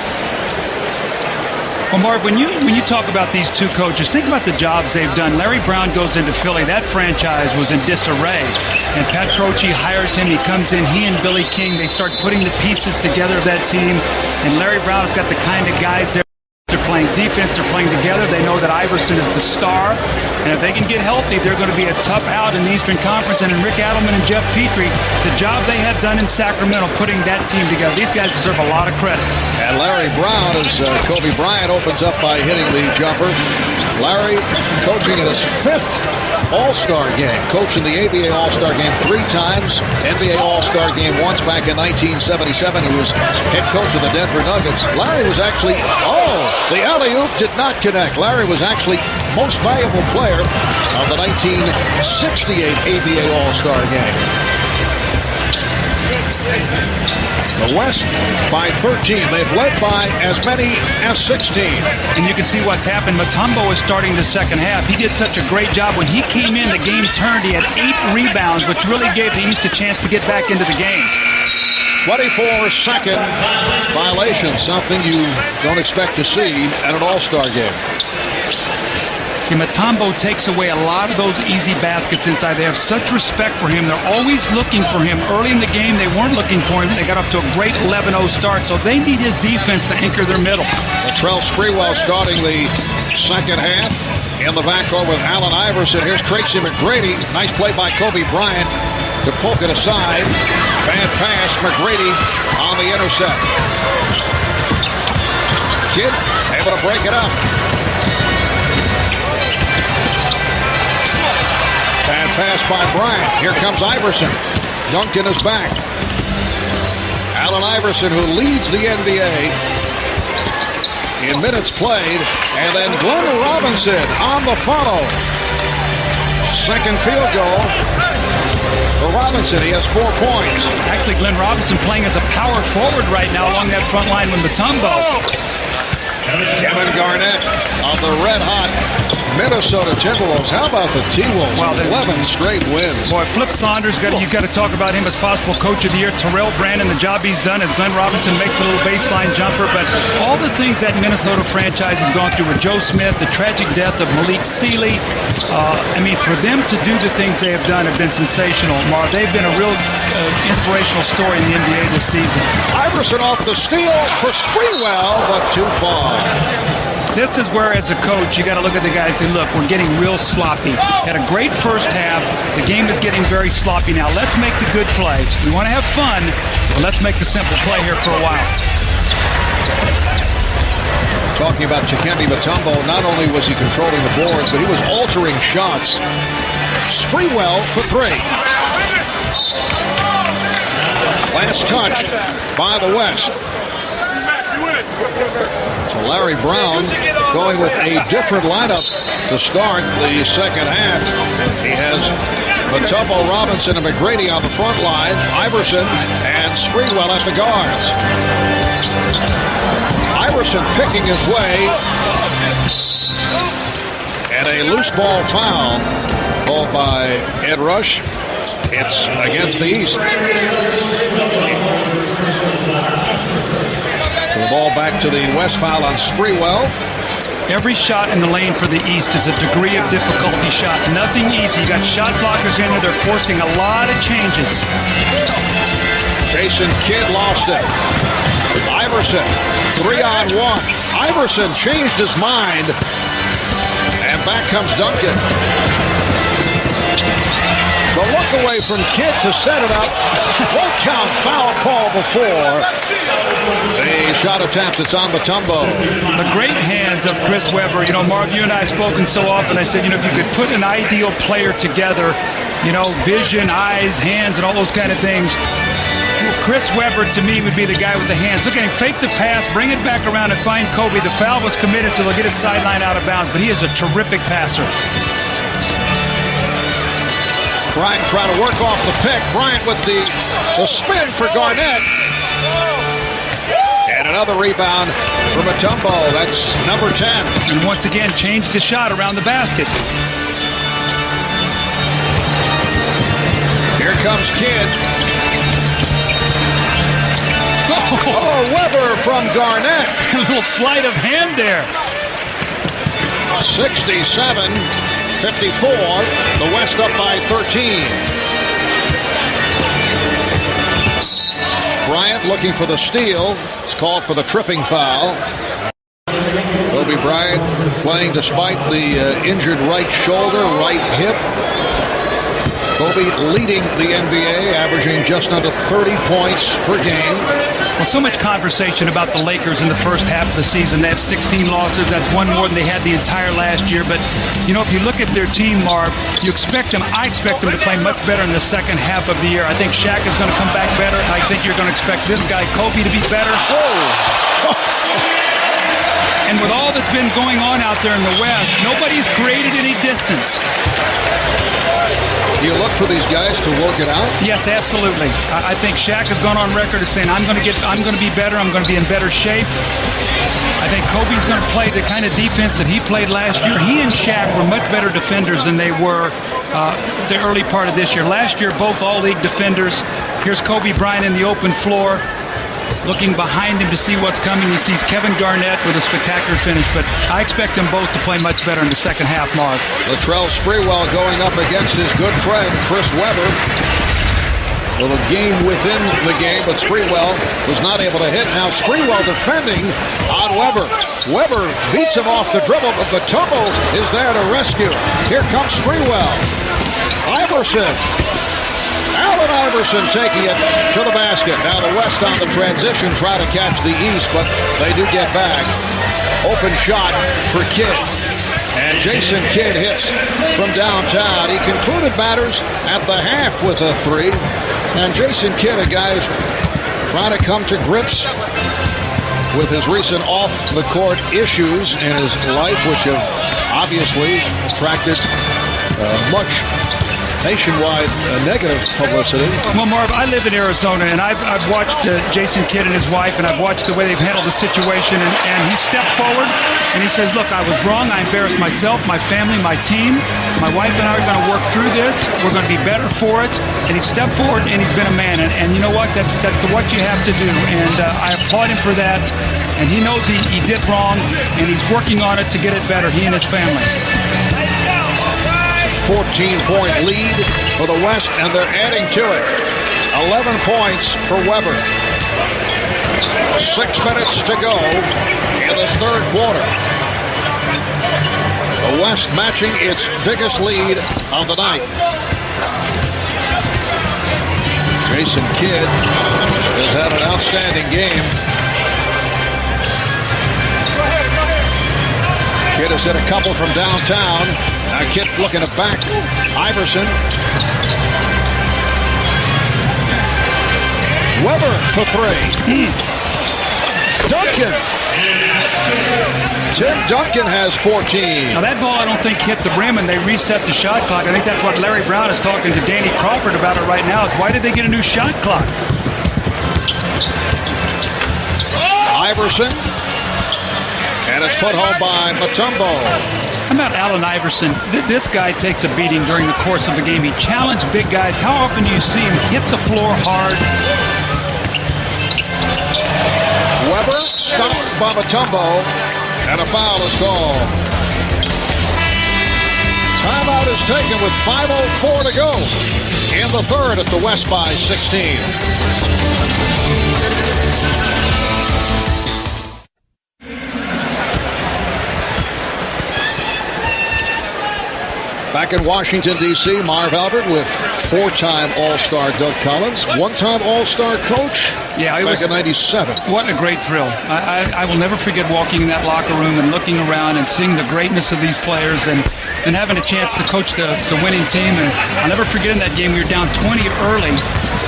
Speaker 1: Well, Mark, when you talk about these two coaches, think about the jobs they've done. Larry Brown goes into Philly. That franchise was in disarray. And Pat Croce hires him. He comes in. He and Billy King, they start putting the pieces together of that team. And Larry Brown has got the kind of guys there to playing defense, they're playing together. They know that Iverson is the star, and if they can get healthy, they're going to be a tough out in the Eastern Conference. And Rick Adelman and Jeff Petrie, the job they have done in Sacramento putting that team together, these guys deserve a lot of credit.
Speaker 2: And Larry Brown, as Kobe Bryant opens up by hitting the jumper. Larry coaching in his 5th All-Star game, coaching the ABA All-Star game 3 times, NBA All-Star game once back in 1977. He was head coach of the Denver Nuggets. Larry was actually, the alley-oop did not connect. Larry was actually most valuable player of the 1968 ABA All-Star game. The West by 13. They've led by as many as 16.
Speaker 1: And you can see what's happened. Mutombo is starting the second half. He did such a great job. When he came in, the game turned. He had 8 rebounds, which really gave the East a chance to get back into the game.
Speaker 2: 24-second violation, something you don't expect to see at an All-Star game.
Speaker 1: See, Mutombo takes away a lot of those easy baskets inside. They have such respect for him. They're always looking for him. Early in the game, they weren't looking for him. They got up to a great 11-0 start, so they need his defense to anchor their middle.
Speaker 2: Latrell Sprewell starting the second half in the backcourt with Allen Iverson. Here's Tracy McGrady. Nice play by Kobe Bryant to poke it aside. Bad pass, McGrady on the intercept. Kidd able to break it up. Bad pass by Bryant. Here comes Iverson. Duncan is back. Allen Iverson, who leads the NBA in minutes played. And then Glenn Robinson on the follow. Second field goal for Robinson. He has 4 points.
Speaker 1: Actually, Glenn Robinson playing as a power forward right now along that front line with Mutombo.
Speaker 2: Kevin Garnett of the red-hot Minnesota Timberwolves. How about the T-Wolves?
Speaker 1: Wow,
Speaker 2: 11 straight wins.
Speaker 1: Boy, Flip Saunders, you've got to talk about him as possible Coach of the Year. Terrell Brandon, the job he's done as Glenn Robinson makes a little baseline jumper. But all the things that Minnesota franchise has gone through with Joe Smith, the tragic death of Malik Sealy. For them to do the things they have done have been sensational, Marv. They've been a real inspirational story in the NBA this season.
Speaker 2: Iverson off the steal for Sprewell, but too far.
Speaker 1: This is where, as a coach, you got to look at the guys and say, look, we're getting real sloppy. Had a great first half. The game is getting very sloppy now. Let's make the good play. We want to have fun, but let's make the simple play here for a while.
Speaker 2: Talking about Dikembe Mutombo, not only was he controlling the boards, but he was altering shots. Sprewell for 3. Last touched by the West. So Larry Brown going with a different lineup to start the second half. He has Mutombo, Robinson, and McGrady on the front line. Iverson and Sprewell at the guards. Iverson picking his way. And a loose ball foul called by Ed Rush. It's against the East. The ball back to the West, foul on Sprewell.
Speaker 1: Every shot in the lane for the East is a degree of difficulty shot. Nothing easy. You got shot blockers in there. They're forcing a lot of changes.
Speaker 2: Jason Kidd lost it. Iverson, 3-on-1. Iverson changed his mind. And back comes Duncan. The look away from Kidd to set it up. Won't count, foul call before the shot attempt. It's on Mutombo.
Speaker 1: The great hands of Chris Webber. Marv, you and I have spoken so often. I said, if you could put an ideal player together, vision, eyes, hands, and all those kind of things, Chris Webber, to me, would be the guy with the hands. Look at him, fake the pass, bring it back around and find Kobe. The foul was committed, so they'll get it sideline out of bounds, but he is a terrific passer.
Speaker 2: Bryant trying to work off the pick. Bryant with the spin for Garnett. And another rebound for Mutombo. That's number 10.
Speaker 1: And once again, changed the shot around the basket.
Speaker 2: Here comes Kidd. Oh, Webber from Garnett.
Speaker 1: A little sleight of hand there.
Speaker 2: 67-54. The West up by 13. Bryant looking for the steal. It's called for the tripping foul. Kobe Bryant playing despite the injured right shoulder, right hip. Kobe leading the NBA, averaging just under 30 points per game.
Speaker 1: Well, so much conversation about the Lakers in the first half of the season. They have 16 losses. That's one more than they had the entire last year. But, you know, if you look at their team, Marv, I expect them to play much better in the second half of the year. I think Shaq is going to come back better. I think you're going to expect this guy, Kobe, to be better. And with all that's been going on out there in the West, nobody's created any distance.
Speaker 2: Do you look for these guys to work it out?
Speaker 1: Yes, absolutely. I think Shaq has gone on record as saying, I'm going to be better. I'm going to be in better shape. I think Kobe's going to play the kind of defense that he played last year. He and Shaq were much better defenders than they were the early part of this year. Last year, both all-league defenders. Here's Kobe Bryant in the open floor, looking behind him to see what's coming. He sees Kevin Garnett with a spectacular finish, but I expect them both to play much better in the second half, Mark.
Speaker 2: Latrell Sprewell going up against his good friend, Chris Webber. A little game within the game, but Sprewell was not able to hit. Now Sprewell defending on Webber. Webber beats him off the dribble, but Mutombo is there to rescue. Here comes Sprewell. Iverson. Allen Iverson taking it to the basket. Now the West on the transition, try to catch the East, but they do get back. Open shot for Kidd. And Jason Kidd hits from downtown. He concluded matters at the half with a three. And Jason Kidd, a guy who's trying to come to grips with his recent off-the-court issues in his life, which have obviously attracted much nationwide negative publicity.
Speaker 1: Well, Marv, I live in Arizona, and I've watched Jason Kidd and his wife, and I've watched the way they've handled the situation, and he stepped forward, and he says, look, I was wrong. I embarrassed myself, my family, my team. My wife and I are going to work through this. We're going to be better for it. And he stepped forward, and he's been a man. And you know what? That's what you have to do, and I applaud him for that. And he knows he did wrong, and he's working on it to get it better, he and his family.
Speaker 2: 14-point lead for the West, and they're adding to it. 11 points for Webber. 6 minutes to go in this third quarter. The West matching its biggest lead of the night. Jason Kidd has had an outstanding game. Kidd has hit a couple from downtown. Now Kidd looking to back Iverson. Webber for three. Duncan. Tim Duncan has 14.
Speaker 1: Now that ball I don't think hit the rim, and they reset the shot clock. I think that's what Larry Brown is talking to Danny Crawford about it right now. Is why did they get a new shot clock?
Speaker 2: Iverson. And it's put home by Mutombo.
Speaker 1: How about Allen Iverson? This guy takes a beating during the course of the game. He challenged big guys. How often do you see him hit the floor hard?
Speaker 2: Webber stopped by Mutombo, and a foul is called. Timeout is taken with 5:04 to go in the third at the West by 16. Back in Washington, D.C., Marv Albert with four-time All-Star Doug Collins, one-time All-Star coach back in 97.
Speaker 1: What a great thrill. I will never forget walking in that locker room and looking around and seeing the greatness of these players and having a chance to coach the winning team. And I'll never forget in that game, we were down 20 early,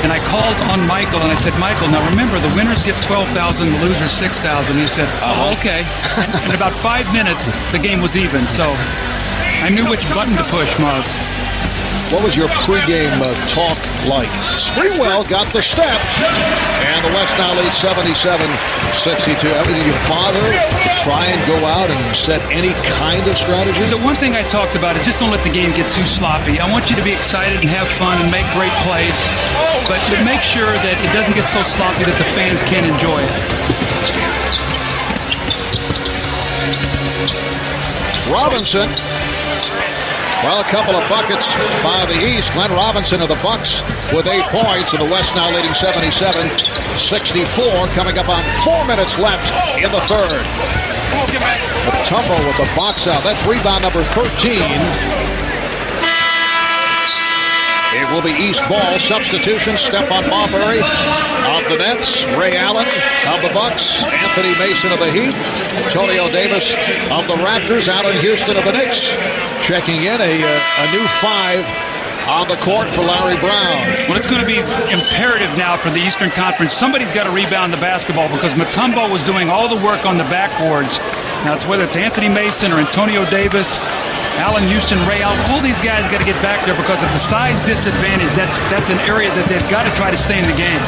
Speaker 1: and I called on Michael, and I said, Michael, now remember, the winners get $12,000, the losers $6,000. He said, oh, okay. In about 5 minutes, the game was even, so I knew which button to push, Marv.
Speaker 2: What was your pregame talk like? Sprewell got the step, and the West now leads 77-62. Everything you bother to try and go out and set any kind of strategy?
Speaker 1: The one thing I talked about is just don't let the game get too sloppy. I want you to be excited and have fun and make great plays, but to make sure that it doesn't get so sloppy that the fans can't enjoy it.
Speaker 2: Robinson. Well, a couple of buckets by the East. Glenn Robinson of the Bucks with 8 points, and the West now leading 77-64, coming up on 4 minutes left in the third. Mutombo with the box out. That's rebound number 13. It will be East ball. Substitution. Stephon Marbury of the Nets. Ray Allen of the Bucks. Anthony Mason of the Heat. Antonio Davis of the Raptors. Allen Houston of the Knicks. Checking in a new 5 on the court for Larry Brown.
Speaker 1: Well, it's going to be imperative now for the Eastern Conference. Somebody's got to rebound the basketball because Mutombo was doing all the work on the backboards. Now, it's whether it's Anthony Mason or Antonio Davis, Allen Houston, Ray Allen, all these guys got to get back there because of the size disadvantage. That's an area that they've got to try to stay in the game.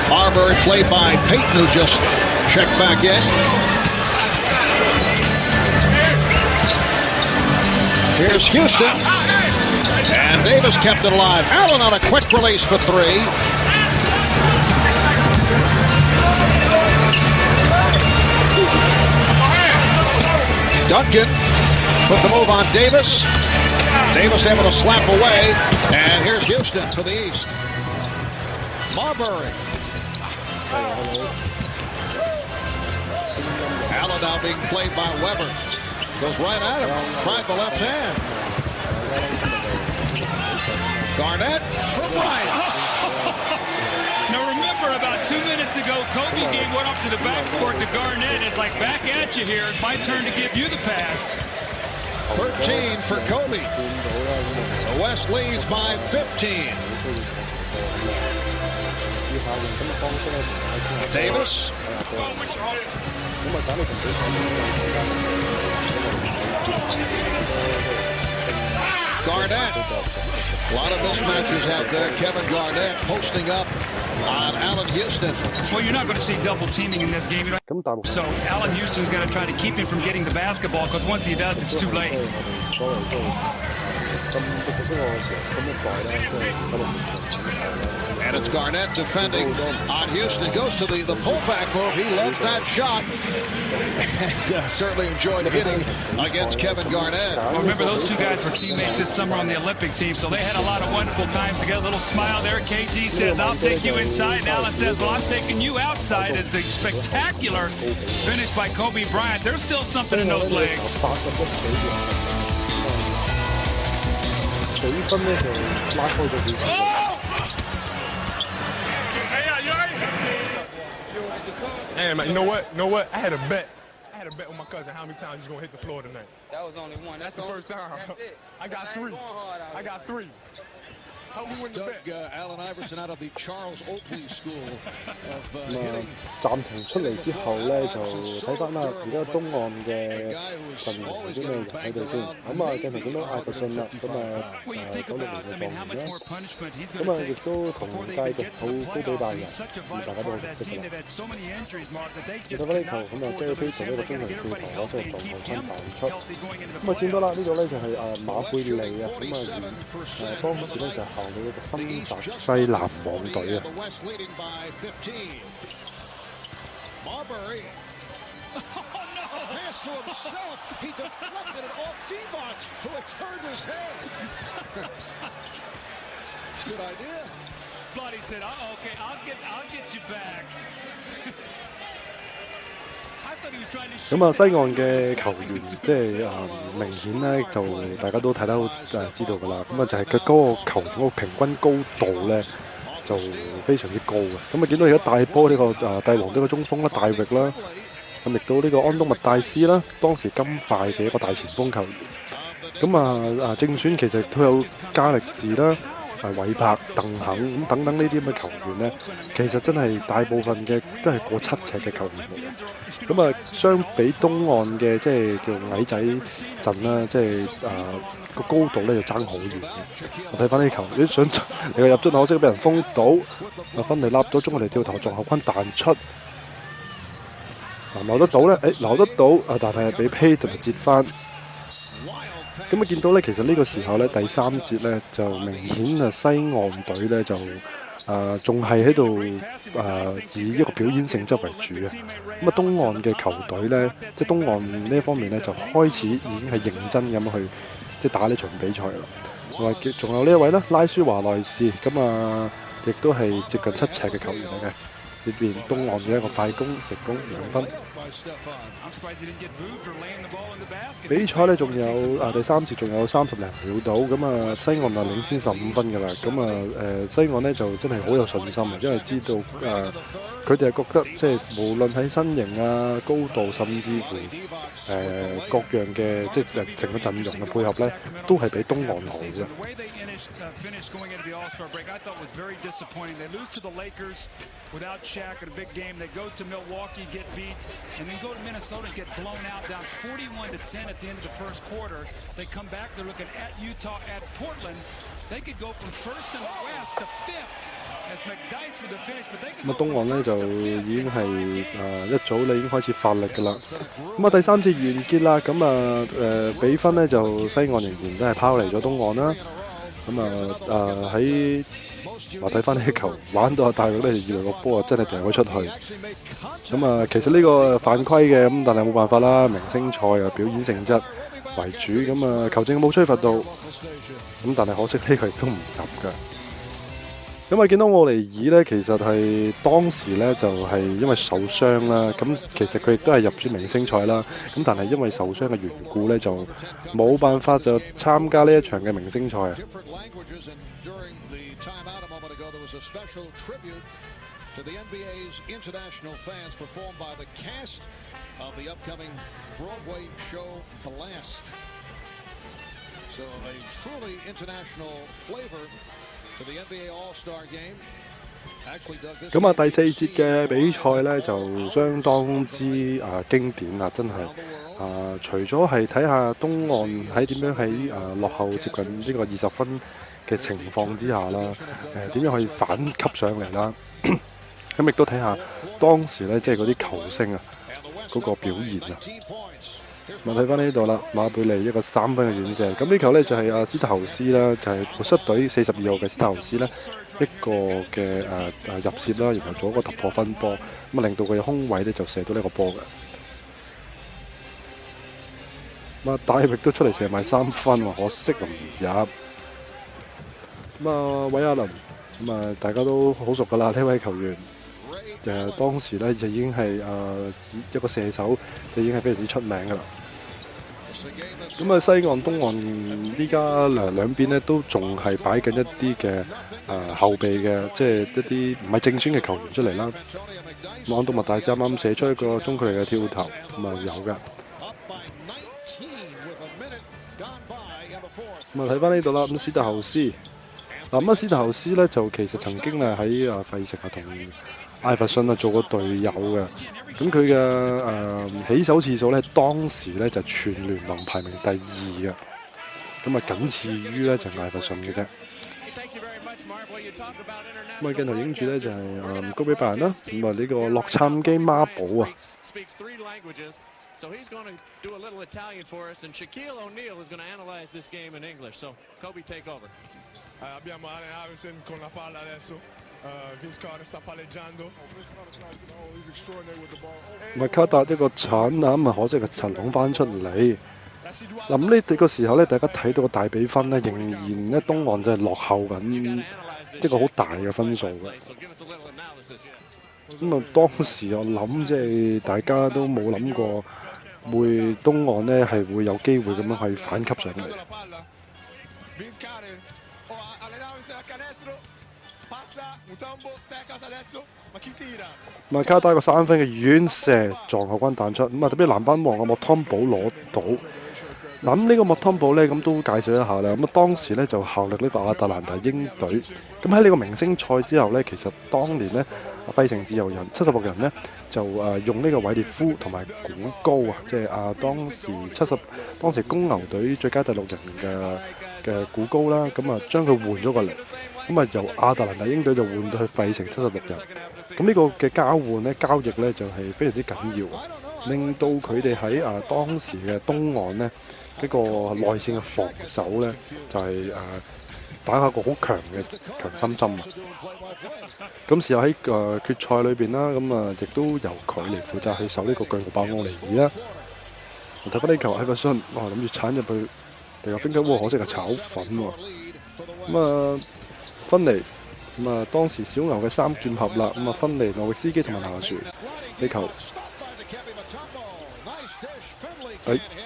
Speaker 2: Marbury played by Payton, who just checked back in. Here's Houston. And Davis kept it alive. Allen on a quick release for 3. Duncan put the move on Davis. Davis able to slap away. And here's Houston for the East. Marbury. Allen now being played by Weber. Goes right at him. Tried the left hand. Garnett for Bryant.
Speaker 1: Now remember, about 2 minutes ago, Kobe gave one up to the backcourt to Garnett. It's like, back at you here. It's my turn to give you the pass.
Speaker 2: 13 for Kobe. The West leads by 15. Davis. Garnett. A lot of mismatches out there. Kevin Garnett posting up on Allen Houston.
Speaker 1: Well, you're not going to see double teaming in this game. So Allen Houston's going to try to keep him from getting the basketball because once he does, it's too late.
Speaker 2: And it's Garnett defending on Houston. Goes to the pullback move. He loves that shot. And certainly enjoyed hitting against Kevin Garnett.
Speaker 1: Well, remember, those two guys were teammates this summer on the Olympic team, so they had a lot of wonderful times together. A little smile there. KG says, I'll take you inside. And Allen says, well, I'm taking you outside as the spectacular finish by Kobe Bryant. There's still something in those legs.
Speaker 8: Hey, man, you know what? I had a bet with my cousin how many times he's going to hit the floor tonight.
Speaker 6: That was only one.
Speaker 8: That's the first time.
Speaker 6: That's it.
Speaker 8: I got 3. I got 3. Help me win the bet.
Speaker 2: Allen Iverson out of the Charles Oakley School of
Speaker 11: 暫停出嚟之後咧，就睇翻啦，而家東岸嘅陣容有啲咩人喺度先。咁啊，鏡頭見到艾弗遜啦，咁啊96年嘅狀元啦，咁啊亦都同帶讀好高比拜仁，大家都好熟悉㗎啦。睇翻呢球，咁啊 Gary Payton 呢個中場跳投啦，即係狀態分彈出。咁啊見到啦，呢個咧就係馬貝利啊，咁啊當時咧就效力一個新澤西籃網隊啊。
Speaker 2: Marbury. Oh no! Pass to himself. He deflected it off Divac, who had turned his head. Good idea.
Speaker 1: Buddy said, oh, okay, I'll get you back.
Speaker 11: 咁啊，西岸嘅球員即係明顯咧，就大家都睇得知道㗎啦。咁啊，就係佢嗰個球員嗰個平均高度咧，就非常之高嘅。咁啊，見到而家大波呢個帝王呢個中鋒啦，大域啦，咁亦都呢個安東麥戴斯啦，當時金塊嘅一個大前鋒球員。咁啊正選其實都有加力治啦。韋柏、鄧肯咁等等呢啲咁嘅球員咧，其實真係大部分嘅都係過7尺嘅球員嚟嘅。咁啊，相比東岸嘅即係叫矮仔陣啦，即係個高度咧就爭好遠嘅。我睇翻呢球，你想你個入樽可惜俾人封到，芬尼立咗中國嚟跳投撞後坤彈出，留得到咧，留得到但係俾 Payton 截翻。咁啊，見到咧，其實呢個時候咧，第3節咧就明顯西岸隊咧就仲係喺度以一個表演性質為主嘅。咁啊，東岸嘅球隊咧，即係東岸呢一方面咧，就開始已經係認真咁去即係打呢場比賽啦。仲有呢一位咧，拉舒華萊士，咁啊，亦都係接近7尺嘅球員嚟嘅。呢邊東岸嘅一個快攻成功2分。比賽咧仲有第3節仲有30零秒到，咁啊西岸啊領先15分㗎啦，咁啊西岸咧就真係好有信心啊，因為知道佢哋係覺得即係無論喺身形啊、高度，甚至乎各樣嘅即係成個陣容嘅配合咧，都係比東岸好嘅。
Speaker 1: Without Shaq in a big game, they go to Milwaukee, get beat, and then go to Minnesota and get blown out, down 41-10 at the end of the first quarter. They come back, they're looking at Utah, at Portland. They could go from first in the West to fifth as McDyess with the finish, but they could.
Speaker 11: 咁東岸咧就已經係一早咧已經開始發力㗎啦。咁啊第3節完結啦，咁啊比分咧就西岸仍然都係拋離咗東岸啦。咁啊喺我睇翻呢球玩到大陸咧，以為個波啊真係掟咗出去。咁啊，其實呢個犯規嘅，咁但係冇辦法啦，明星賽啊表演性質為主，咁啊球證冇吹罰到，咁但係可惜呢個亦都唔入㗎。咁啊見到奧尼爾咧，其實係當時咧就係因為受傷啦，咁其實佢亦都係入選明星賽啦，咁但係因為受傷嘅緣故咧，就冇辦法就參加呢一場嘅明星賽啊。
Speaker 2: A special tribute to the NBA's international fans performed by the cast of the upcoming Broadway show Blast. So a truly international flavor to the NBA All-Star game.
Speaker 11: 咁啊，第4節嘅比賽咧就相當之經典啊！真係除咗係睇下東岸喺點樣喺落後接近呢個20分嘅情況之下啦，點樣可以反擊上嚟啦？咁亦都睇下當時咧，即係嗰啲球星啊嗰個表現啊。咁睇翻呢度啦，馬貝利一個3分嘅遠射，咁呢球咧就係斯特侯斯啦，就係活塞隊42號嘅斯特侯斯咧一個嘅入攝啦，然後做一個突破分波，咁啊令到佢嘅空位咧就射到呢個波嘅。咁啊戴域都出嚟射埋3分喎，可惜唔入。咁啊，韋亞倫咁啊，大家都好熟噶啦，呢位球員當時咧就已經係一個射手，就已經係非常之出名噶啦。咁啊，西岸東岸依家兩邊咧都仲係擺緊一啲嘅後備嘅，即係一啲唔係正選嘅球員出嚟啦。安東麥大師啱啱射出一個中距離嘅跳投，咁啊有㗎。咁啊睇翻呢度啦，咁史特侯斯。咁史特侯斯咧就其實曾經喺費城同艾弗遜做過隊友嘅，咁佢嘅起手次數咧當時咧就全聯盟排名第2嘅，咁啊僅次於咧就艾弗遜嘅啫。咁啊鏡頭影住咧就係高比拜仁啦，咁啊呢個洛杉磯孖寶啊。
Speaker 7: So he's going to do a little Italian for us, and Shaquille O'Neal is going to analyze this game in English. So, Kobe, take over.
Speaker 12: Abbiamo Allen Iverson con la palla adesso. Vince Carter sta palleggiando.
Speaker 11: 麥卡達一個鏟啊，咁啊可惜係陳攞翻出嚟。嗱咁呢個時候咧，大家睇到個大比分咧，仍然咧東岸就係落後緊一個好大嘅分數嘅。咁啊，當時我諗即係大家都冇諗過會東岸咧係會有機會咁樣去反擊上嚟。麥卡達個3分嘅遠射撞後關彈出，咁啊特別籃板王嘅莫湯堡攞到。嗱咁呢個莫湯堡咧咁都介紹一下啦。咁啊當時咧就效力呢個亞特蘭大鷹隊。咁喺呢個明星賽之後咧，其實當年咧費城自由人76人咧就用呢個韋列夫同埋古高啊，即係當時公牛隊最佳第6人嘅古高啦，咁啊將佢換咗過嚟，咁啊由亞特蘭大鷹隊就換到去費城76人。咁呢個嘅交換咧交易咧就係非常之緊要，令到佢哋喺當時嘅東岸咧呢個內線嘅防守咧就係打下個好強嘅強心針啊！咁事後喺決賽裏邊啦，咁啊亦都由佢嚟負責去守呢個巨無霸奧尼爾啦。睇翻呢球，艾弗遜哇諗住鏟入去，嚟個冰球喎，可惜係炒粉喎。咁啊芬尼，咁啊當時小牛嘅3劍俠啦，咁啊芬尼、諾域斯基同埋拿殊呢球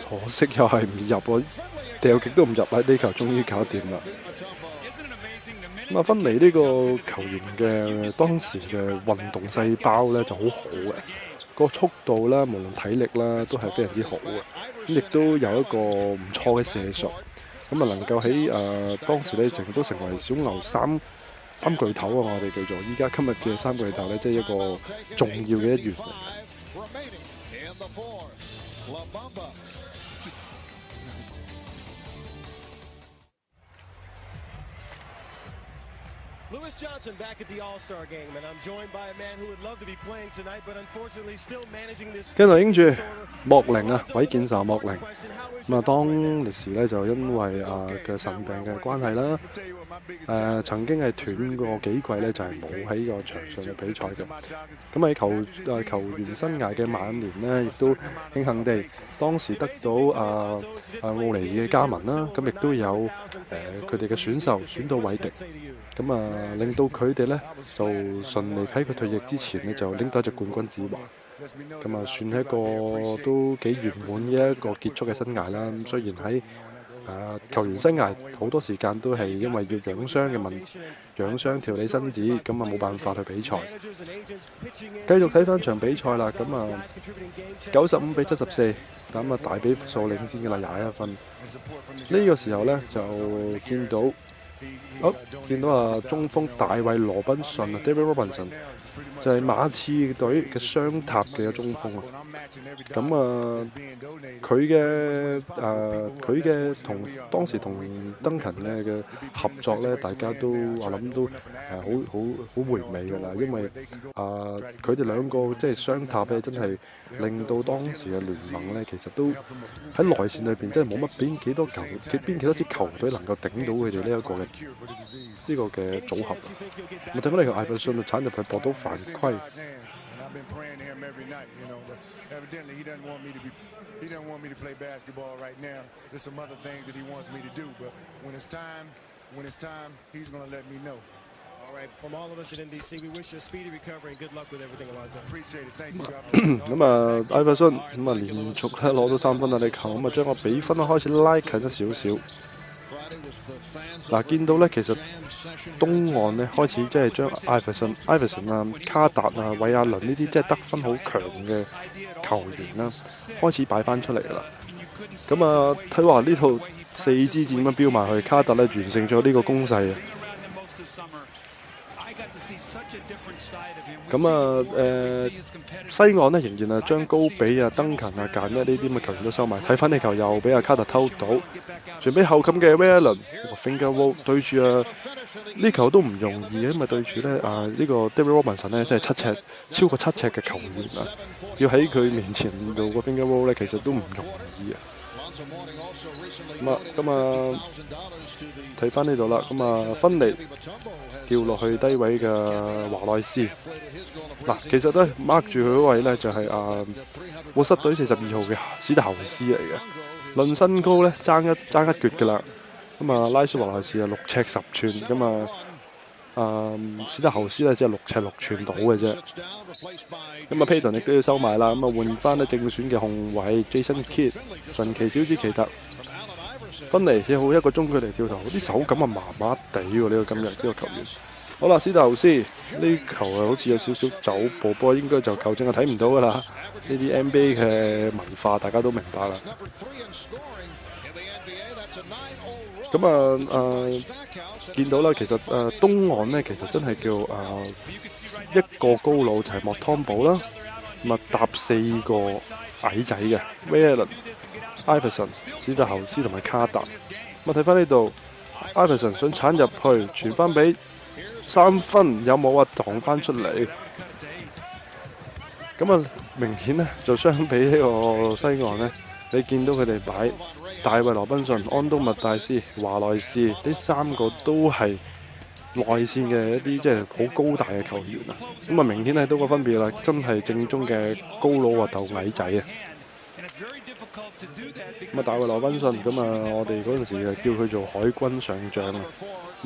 Speaker 11: 可惜又係唔入喎，掉極都唔入，喺呢球終於搞掂啦。咁芬尼呢個球員嘅當時嘅運動細胞咧就好好嘅，個速度啦，無論體力啦都係非常之好嘅，咁亦都有一個唔錯嘅射術，咁能夠喺當時咧都成為小牛三巨頭啊！我哋叫做依家今日嘅三巨頭咧，即係一個重要嘅一員。
Speaker 5: Lewis Johnson back at the All-Star game, and I'm joined by a man who would love to be playing tonight, but unfortunately still managing this.
Speaker 11: 跟住影住莫寧啊，韋健神莫寧。咁當時咧就因為嘅腎病嘅關係啦，曾經係斷過幾季咧，就係冇喺個場上嘅比賽嘅。咁喺球員生涯嘅晚年呢，亦都慶幸地當時得到奧尼爾嘅加盟啦，咁亦都有佢哋嘅選秀選到韋迪，咁令到佢哋咧就順利喺佢退役之前咧就拎到一隻冠軍指環。咁算係一個都幾圓滿嘅一個結束嘅生涯啦。咁雖然喺球員生涯好多時間都係因為要養傷調理身子，咁冇辦法去比賽。繼續睇翻場比賽啦，咁95-74，咁大比數領先嘅啦，21分。呢個時候呢，就見到中鋒大衛羅賓遜啊 ，David Robinson。就係馬刺隊嘅雙塔嘅中鋒啊，咁佢嘅同當時同登勤咧嘅合作咧，大家都我諗都好回味㗎啦，因為佢哋兩個即係雙塔咧，真係令到當時嘅聯盟咧，其實都喺內線裏邊真係冇乜幾多支球隊能夠頂到佢哋呢一個嘅組合。我睇翻呢個艾弗遜就鏟入去搏到犯規。咁艾弗遜連續咧攞到3分啊！你球咁將個比分開始拉近咗少少。見到咧，其實東岸咧開始即係將艾弗遜啊、卡達啊、韋亞倫呢啲即係得分好強嘅球員啦，開始擺翻出嚟啦。咁睇話呢套4支箭咁樣飆埋去，卡達咧完成咗呢個攻勢啊！西岸呢仍然將高比登勤簡呢啲咁嘅球員都收埋。睇翻呢球又俾卡特偷到，仲俾後冚嘅威爾倫 finger roll 對住呢球都唔容易，因為對住呢個 David Robinson 呢真係超過7尺嘅球員啊，要喺佢面前做個 finger roll 呢，其實都唔容易啊。睇翻呢度啦，芬尼掉落去低位嘅華內斯。其實咧 mark 住佢嗰位咧就係活塞隊42號嘅史特侯斯嚟嘅，論身高咧爭一橛㗎啦。拉斯華內斯6尺10寸，史特侯斯咧只係6尺6寸到嘅啫。佩頓亦都要收埋啦，換翻咧正選嘅控衛 Jason Kidd 神奇小子奇特。芬尼只好一個中距離跳投，啲手感麻麻地喎，呢個今日呢個球員。好啦，史特侯斯呢球好似有少少走步，不過應該就球證睇唔到㗎啦。呢啲 NBA 嘅文化大家都明白啦。見到啦，其實東岸呢，其實真係叫一個高佬就係莫湯堡啦，搭4個矮仔嘅威爾倫、艾弗遜、史特侯斯同埋卡達。睇翻呢度，艾弗遜想鏟入去，傳翻俾3分，有冇撞翻出嚟？明顯呢，就相比呢個西岸呢，你見到佢哋擺大衛羅賓遜、安東麥戴斯、華內斯呢3個都係內線嘅一啲即係好高大嘅球員啊！明顯睇到個分別啦，真係正宗嘅高佬鬥矮仔啊！大衛羅賓遜我哋嗰陣時就叫佢做海軍上將啊！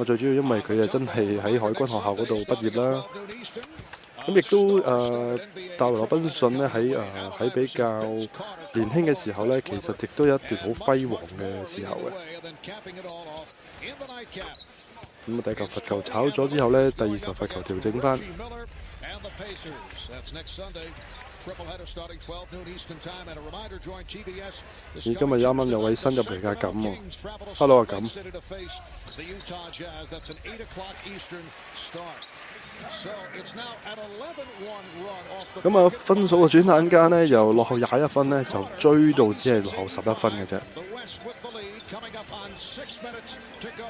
Speaker 11: 最主要因為佢真係喺海軍學校嗰度畢業啦。咁亦都大衛羅賓遜咧喺比較年輕嘅時候咧，其實亦都有一段好輝煌嘅時候嘅。咁第一球罰球炒咗之後咧，第二球罰球調整翻。而今日啱啱有位新入嚟嘅咁喎 ，Hello 阿咁。咁啊，分數嘅轉眼間呢，由落後21分呢，就追到只係落後11分嘅啫。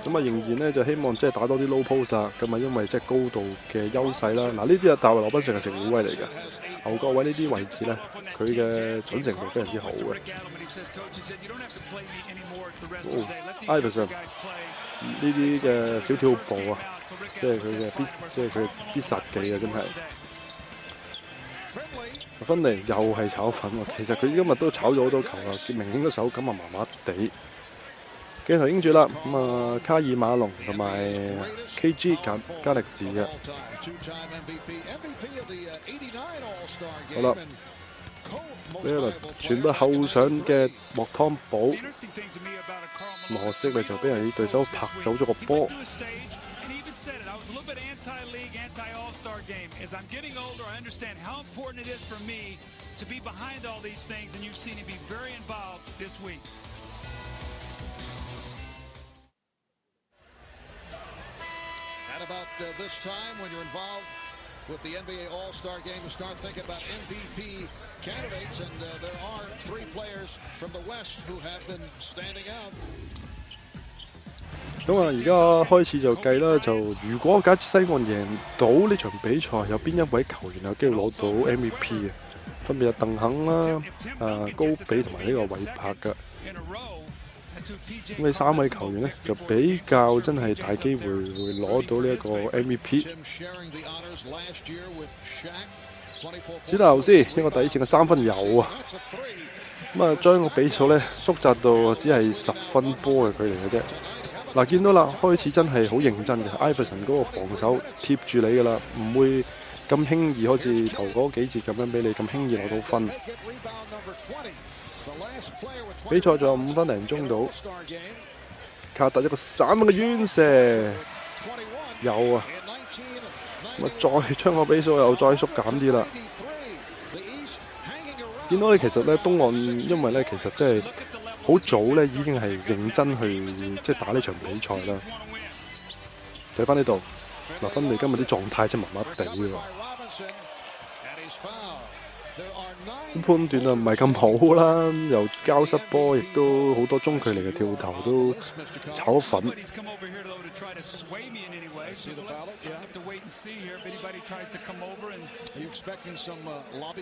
Speaker 11: 咁啊，仍然呢，就希望即係打多啲 low post 啦。咁啊，因為即係高度嘅優勢啦。嗱，呢啲啊大衛羅賓遜係食糊位嚟嘅，後角位呢啲位置呢，佢嘅準程度非常之好嘅。Iverson 呢啲嘅小跳步啊，即係佢必殺技啊，真係。芬尼又係炒粉喎，其實佢今日都炒咗好多球啊，明顯個手感啊麻麻地。鏡頭影住啦，咁啊卡爾馬龍同埋 KG 加力治嘅。好啦，呢一輪傳到後上嘅莫湯堡，咁可惜咧就俾人對手拍走咗個波。
Speaker 2: At about this time, when you're involved with the NBA All-Star Game, you start thinking about MVP candidates, and there are 3 players from the West who have been standing out.
Speaker 11: 咁啊，而家開始就計啦，就如果假設西岸贏到呢場比賽，有邊一位球員有機會攞到 MVP 嘅？分別係鄧肯啦、高比同埋呢個韋柏嘅。咁呢3位球員呢，就比較真係大機會會攞到呢一個 MVP。史達豪斯一個底線嘅3分有啊，咁啊將個比數呢縮窄到只係10分波嘅距離嘅啫。嗱，見到啦，開始真係好認真嘅 ，Iverson 嗰個防守貼住你噶啦，唔會咁輕易好似頭嗰幾節咁樣俾你咁輕易攞到分。比賽仲有5分零鐘到，卡特一個3分嘅遠射有啊，咁啊再將個比數又再縮減啲啦。見到你其實咧東岸，因為咧其實即係好早咧已經係認真去即係打呢場比賽啦。睇翻呢度，嗱芬尼今日啲狀態真係麻麻地喎。判斷啊唔係咁好啦，又交失波，亦都好多中距離嘅跳投都炒粉。咁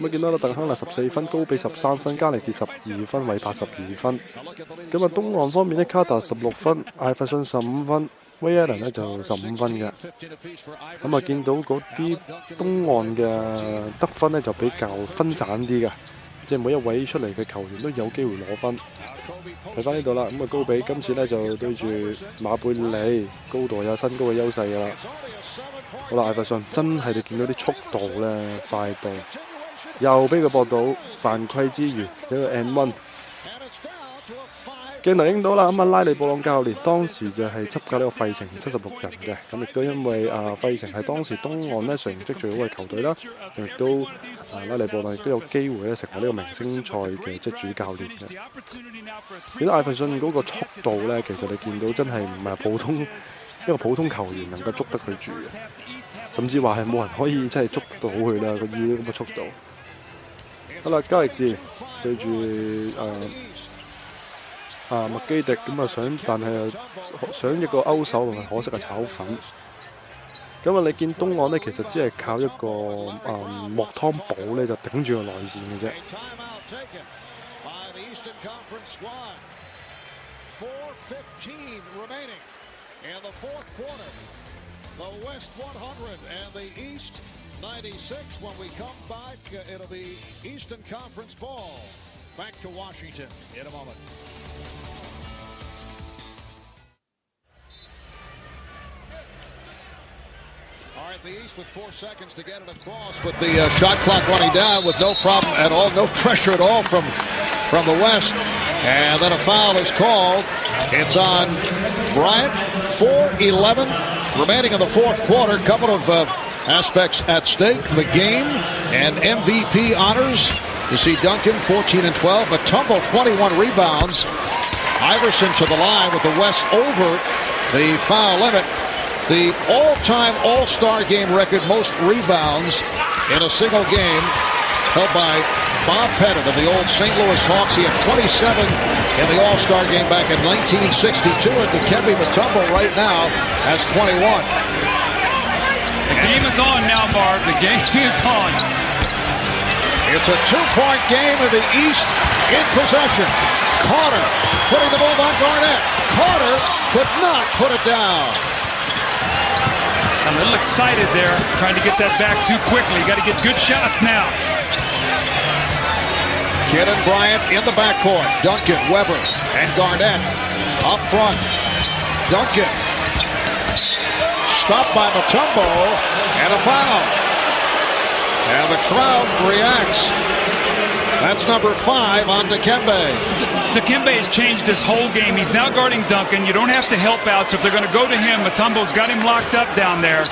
Speaker 11: 啊見到啦，鄧肯納14分，高比13分，加利治12分，韋柏12分。咁啊東岸方面呢，卡特16分，艾弗遜15分。威爾倫咧就15分嘅，咁啊見到嗰啲東岸嘅得分咧就比較分散啲嘅，即係每一位出嚟嘅球員都有機會攞分。睇翻呢度啦，咁啊高比今次咧就對住馬貝利，高度有身高嘅優勢㗎啦。好啦，艾弗遜真係你見到啲速度咧快到，又俾佢搏到犯規之餘，有個 N1。鏡頭影到啦，咁啊拉里布朗教練當時就係執教呢個費城76人嘅，咁亦都因為費城係當時東岸咧成績最好嘅球隊啦，亦都拉里布朗亦都有機會咧成為呢個明星賽嘅即係主教練嘅。見到艾弗遜嗰個速度咧，其實你見到真係唔係一個普通球員能夠捉得佢住嘅，甚至話係冇人可以真係捉到佢啦，佢以咁嘅速度。好啦，加力治對住麥基迪咁啊但係想一個勾手同埋可惜係炒粉。咁啊，你見東岸呢，其實只係靠一個莫湯堡咧就頂住個內線嘅啫。
Speaker 2: Back to Washington in a moment. All right, The East with 4 seconds to get it across with the shot clock running down with no problem at all, no pressure at all from the West. And then a foul is called. It's on Bryant. 4:11 remaining in the fourth quarter. Couple of aspects at stake. The game and MVP honors. You see Duncan 14 and 12, but Mutombo 21 rebounds. Iverson to the line with the West over the foul limit. The all-time All-Star game record most rebounds in a single game held by Bob Pettit of the old St. Louis Hawks. He had 27 in the All-Star game back in 1962. And Dikembe Mutombo right now has 21.
Speaker 1: The game is on now, Marv. The game is on.
Speaker 2: It's a 2-point game in the East in possession. Carter putting the move on Garnett. Carter could not put it down.
Speaker 1: A little excited there, trying to get that back too quickly. Got to get good shots now.
Speaker 2: Kidd and Bryant in the backcourt. Duncan, Weber, and Garnett up front. Duncan stopped by Mutombo and a foul. And the crowd reacts. That's number 5 on Dikembe.
Speaker 1: Dikembe has changed this whole game. He's now guarding Duncan. You don't have to help out, so if they're going to go to him, Mutombo's got him locked up down there.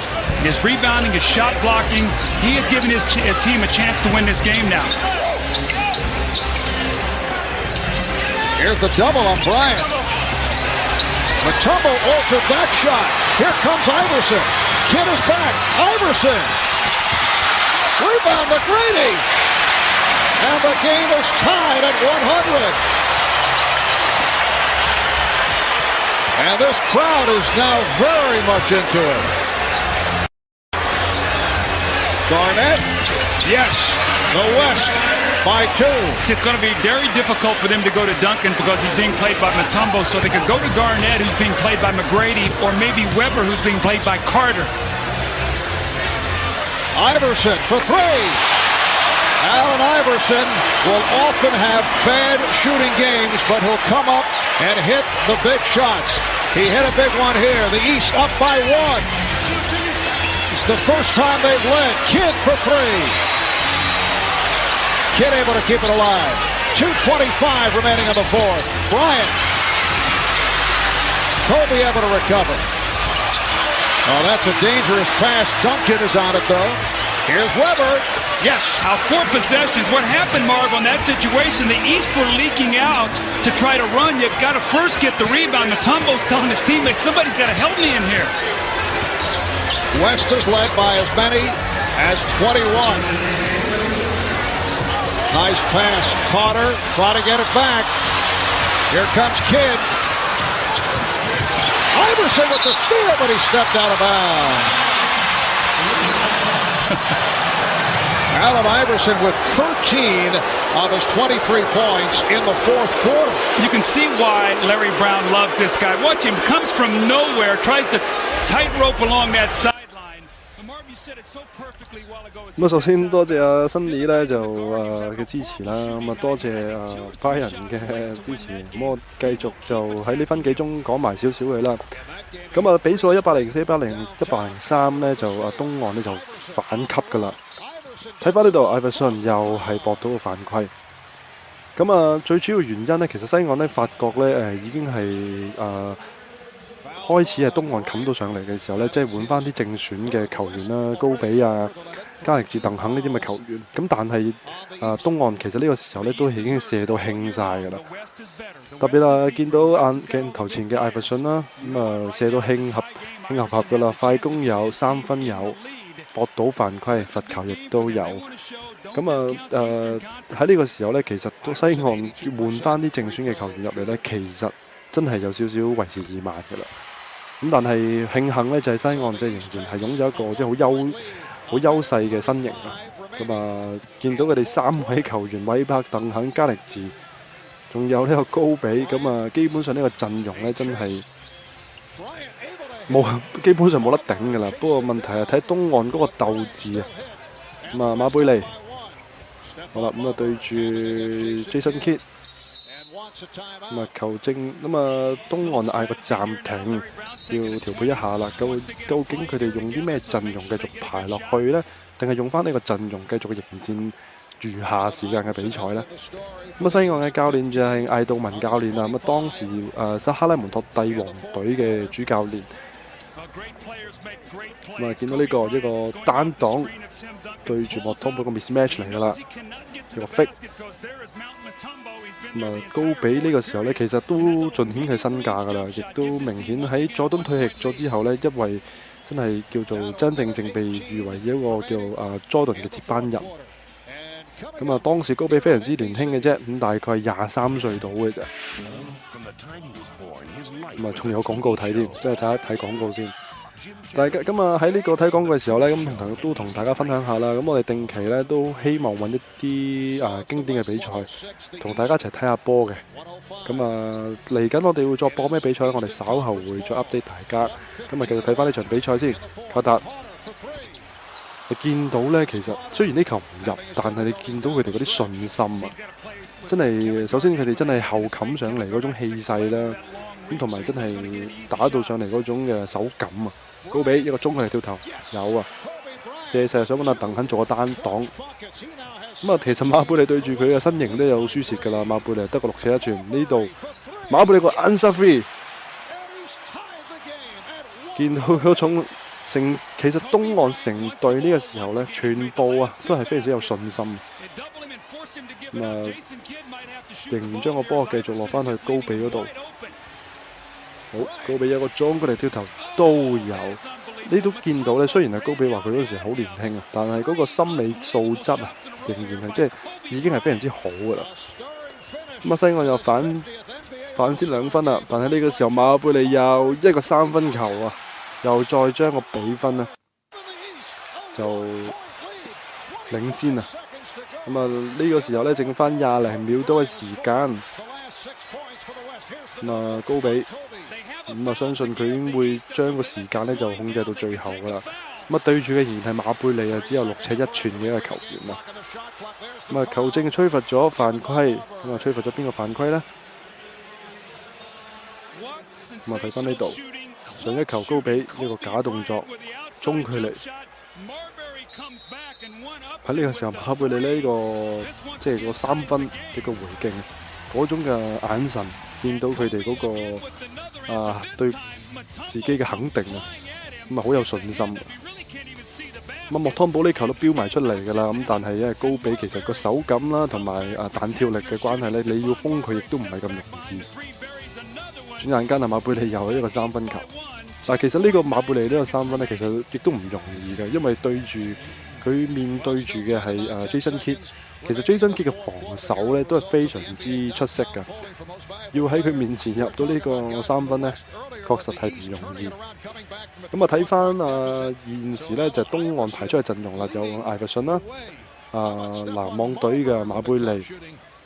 Speaker 1: His rebounding, his shot blocking, he is giving his team a chance to win this game now.
Speaker 2: Here's the double on Bryant. Mutombo altered that shot. Here comes Iverson. Kidd is back. Iverson. Rebound McGrady. And the game is tied at 100. And this crowd is now very much into it. Garnett, yes, the West by 2.
Speaker 1: It's going to be very difficult for them to go to Duncan because he's being played by Mutombo, so they could go to Garnett, who's being played by McGrady, or maybe Weber, who's being played by Carter.
Speaker 2: Iverson for 3. Allen Iverson will often have bad shooting games, but he'll come up and hit the big shots. He hit a big one here. The East up by 1. It's the first time they've led. Kidd for 3. Kidd able to keep it alive. 2:25 remaining in the fourth. Bryant. Kobe able to recover. Oh, that's a dangerous pass. Duncan is on it, though. Here's Weber.
Speaker 1: Yes, 4 possessions. What happened, Marv, on that situation, the East were leaking out to try to run. You've got to first get the rebound. Mutombo's telling his teammates, somebody's got to help me in here.
Speaker 2: West is led by as many as 21. Nice pass. Carter trying to get it back. Here comes Kidd. Iverson with the steal, but he stepped out of bounds. Allen Iverson with 13 of his 23 points in the fourth quarter.
Speaker 1: You can see why Larry Brown loves this guy. Watch him, comes from nowhere, tries to tightrope along that sideline. Marv, you said it so perfectly a while ago.
Speaker 11: 咁啊，首先多謝阿新李咧就嘅支持啦，咁啊多謝Brian嘅支持，咁我繼續就喺呢分幾鐘講埋少少嘅啦。咁啊比數104、103咧就東岸咧就反級噶啦。睇翻呢度，艾弗遜又係搏到個犯規。咁啊，最主要原因咧，其實西岸咧發覺咧已經係開始係東岸冚到上嚟嘅時候咧，即係換翻啲正選嘅球員啦，高比啊、加力治、鄧肯呢啲咁嘅球員。咁但係東岸其實呢個時候咧都已經射到興晒㗎啦。特別啦，見到鏡頭前嘅艾弗遜啦，咁射到興合㗎啦，快攻有，3分有。搏到犯規，罰球亦都有。咁喺呢個時候呢，其實西岸換翻啲正選嘅球員入嚟呢，其實真係有少少為時已晚㗎啦。咁但係慶幸呢，就係西岸即係仍然係擁有一個即係好優勢嘅身形啊。咁見到佢哋3位球員韋伯、鄧肯、加力治，仲有呢個高比，咁基本上呢個陣容呢，真係基本上冇得頂㗎啦。不過問題係睇東岸嗰個鬥志啊。馬貝利，好啦，對住 Jason Kidd，咁啊球證咁啊東岸嗌個暫停，要調配一下啦。究竟佢哋用啲咩陣容繼續排落去呢？定係用翻呢個陣容繼續迎戰餘下時間嘅比賽呢？咁啊西岸嘅教練就係艾杜文教練啦。咁啊當時薩克拉門托帝王隊嘅主教練。咁啊見到呢個一個單擋對住莫湯普個 mismatch 嚟㗎啦，一個 fake。咁啊高比呢個時候呢，其實都盡顯佢身價㗎啦，亦都明顯喺佐敦退役咗之後呢，因為真係叫做真正被譽為一個叫Jordan 嘅接班人。咁啊當時高比非常之年輕嘅啫，咁大概23歲到嘅啫。咁啊仲有廣告睇添，即係睇一睇廣告先。大家咁啊喺呢個睇廣告嘅時候呢，咁都同大家分享下啦。咁我哋定期呢都希望揾一啲經典嘅比賽，同大家一齊睇下波嘅。咁啊嚟緊我哋會再播咩比賽呢？我哋稍後會再 update 大家。咁啊繼續睇翻呢場比賽先。卡達，你見到呢，其實雖然呢球唔入，但係你見到佢哋嗰啲信心啊，真係首先佢哋真係後冚上嚟嗰種氣勢啦。咁同埋真係打到上嚟嗰種嘅手感啊！高比一個中距離跳投有啊，借勢想揾阿鄧肯做個單擋。咁啊，其實馬貝利對住佢嘅身形都有輸蝕㗎啦。馬貝利得個6尺1寸，呢度馬貝利個 answer free， 見到嗰種其實東岸成隊呢個時候呢，全部啊都係非常之有信心。咁啊，仍然將個波繼續落翻去高比嗰度。好，高比有個中距離跳投都有，你都見到咧。雖然係高比話佢嗰時好年輕啊，但係嗰個心理素質啊，仍然係即係已經係非常之好噶啦。咁啊，西岸又反先2分啦，但係呢個時候馬貝利又一個3分球啊，又再將個比分呢就領先啊。咁啊，呢個時候咧剩翻20零秒多嘅時間，咁啊高比。咁啊，相信佢已經會將個時間咧就控制到最後噶啦。咁啊，對住嘅仍然係馬貝利啊，只有6尺1寸嘅一個球員啊。咁啊，球證吹罰咗犯規，咁啊，吹罰咗邊個犯規呢？咁啊，睇翻呢度上一球高比呢個假動作中距離，喺呢個時候馬貝利呢個即係個3分一個回敬，嗰種嘅眼神，見到佢哋嗰個。對自己嘅肯定啊，咁啊好有信心。咁啊莫湯堡呢球都飆埋出嚟㗎啦，咁但係因為高比其實個手感啦同埋彈跳力嘅關係咧，你要封佢亦都唔係咁容易。轉眼間馬貝利又係一個3分球，但係其實呢個馬貝利呢個3分咧，其實亦都唔容易嘅，因為對住佢面對住嘅係Jason Kidd。其實 Jason Kidd 嘅防守咧都係非常之出色㗎，要喺佢面前入到呢個3分呢，確實係唔容易。咁啊睇翻現時呢，就係東岸排出嘅陣容啦，有艾弗遜啦，籃網隊嘅馬貝利，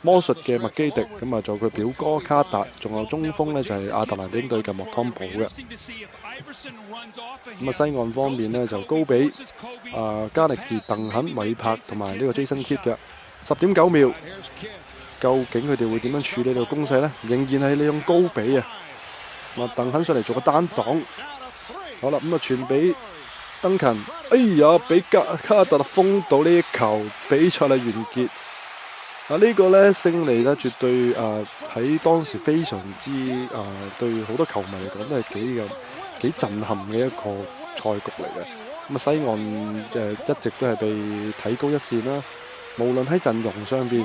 Speaker 11: 魔術嘅麥基迪，咁啊仲有佢表哥卡達，仲有中鋒呢，就係亞特蘭丁隊嘅莫湯普嘅。咁啊西岸方面呢，就高比、加力治、鄧肯、韋柏同埋呢個 Jason Kidd 嘅。10.9秒，究竟佢哋會點樣處理呢個攻勢呢？仍然係利用高比啊！鄧肯上嚟做個單擋，好啦，咁啊傳俾登勤，哎呀，俾卡特封到呢一球，比賽係完結。呢個呢勝利呢，絕對喺當時非常之對好多球迷嚟講都係幾震撼嘅一個賽局嚟嘅。咁啊西岸一直都係被睇高一線啦。無論喺陣容上邊、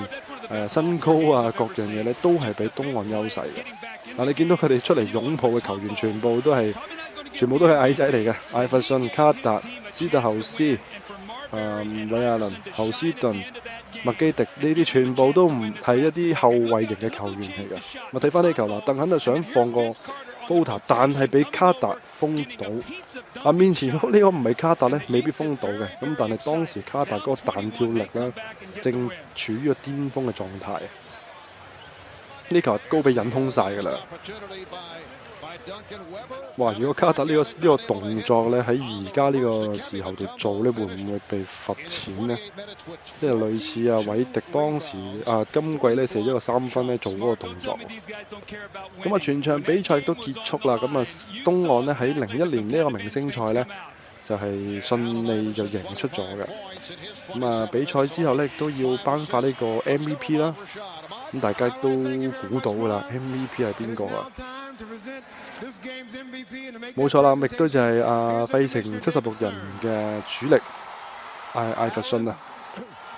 Speaker 11: 身高各樣嘢咧，都係比東岸優勢嘅。你見到佢哋出嚟擁抱嘅球員，全部都係矮仔嚟嘅。艾弗遜、卡達、斯特侯斯、韋亞倫、侯斯頓、麥基迪呢啲，全部都唔係一啲後衛型嘅球員嚟嘅。咪睇翻呢球啦，鄧肯就想放個 floater， 但係俾卡達封到。面前呢個唔係卡達呢，未必封到嘅。咁但係當時卡達嗰個彈跳力呢，正處於個巔峰嘅狀態。呢球高比忍空晒㗎啦。哇！如果卡特呢個動作咧喺而家呢個時候度做咧，會唔會被罰錢呢？即係類似韋迪當時今季咧射咗個3分咧做嗰個動作。咁全場比賽都結束啦。咁東岸咧喺01年呢個明星賽咧就係順利就贏出咗嘅。咁比賽之後咧亦都要頒發呢個 MVP 啦。咁大家都估到㗎啦 ，MVP 係邊個啊？冇錯啦，亦都就係費城76人嘅主力艾弗遜啊。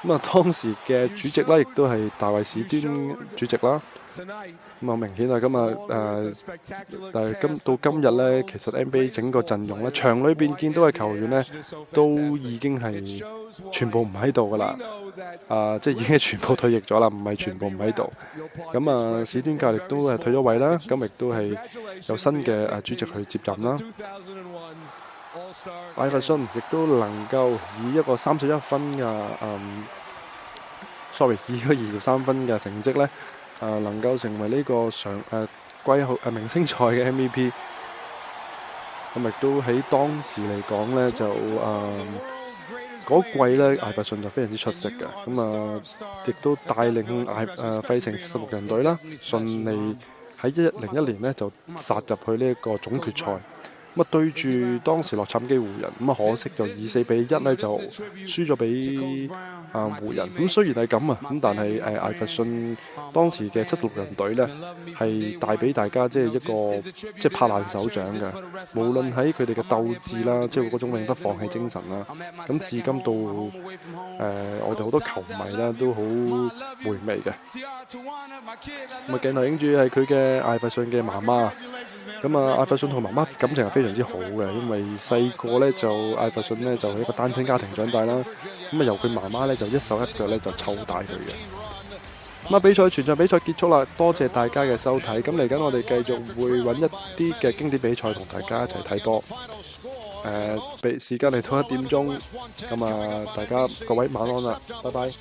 Speaker 11: 咁當時嘅主席啦，亦都係大衛史端主席啦。咁明顯但係到今日咧，其實 NBA 整個陣容咧，場裏邊見到嘅球員咧，都已經係全部唔喺度噶啦。即係已經全部退役咗啦，唔係全部唔喺度。咁史端教練都係退咗位啦，咁亦都係有新嘅主席去接任啦。艾弗遜亦都能夠以一個31分嘅以一個23分嘅成績咧。能夠成為呢個季後明星賽嘅 MVP， 咁亦都喺當時嚟講呢，就嗰季呢，艾弗遜就非常之出色嘅，咁亦都帶領費城76人隊啦，順利喺01年呢就殺入去呢一個總決賽。對住當時洛杉磯湖人，可惜就24-1呢就輸咗俾湖人。咁雖然係咁但係艾弗遜當時嘅76人隊呢係帶俾大家即係一個即係拍爛手掌嘅。無論喺佢哋嘅鬥志啦，即係嗰種永不放棄精神啦，咁至今到我哋好多球迷啦都好回味嘅。鏡頭影住係佢嘅艾弗遜嘅媽媽。艾弗遜同媽媽感情係非常之好嘅，因為細個咧就艾弗遜咧就係一個單親家庭長大啦，由佢媽媽咧就一手一腳咧就湊大佢嘅。全場比賽結束啦，多謝大家嘅收睇。咁嚟緊我哋繼續會揾一啲嘅經典比賽同大家一齊睇波。時間嚟到1點鐘，大家各位晚安啦，拜拜。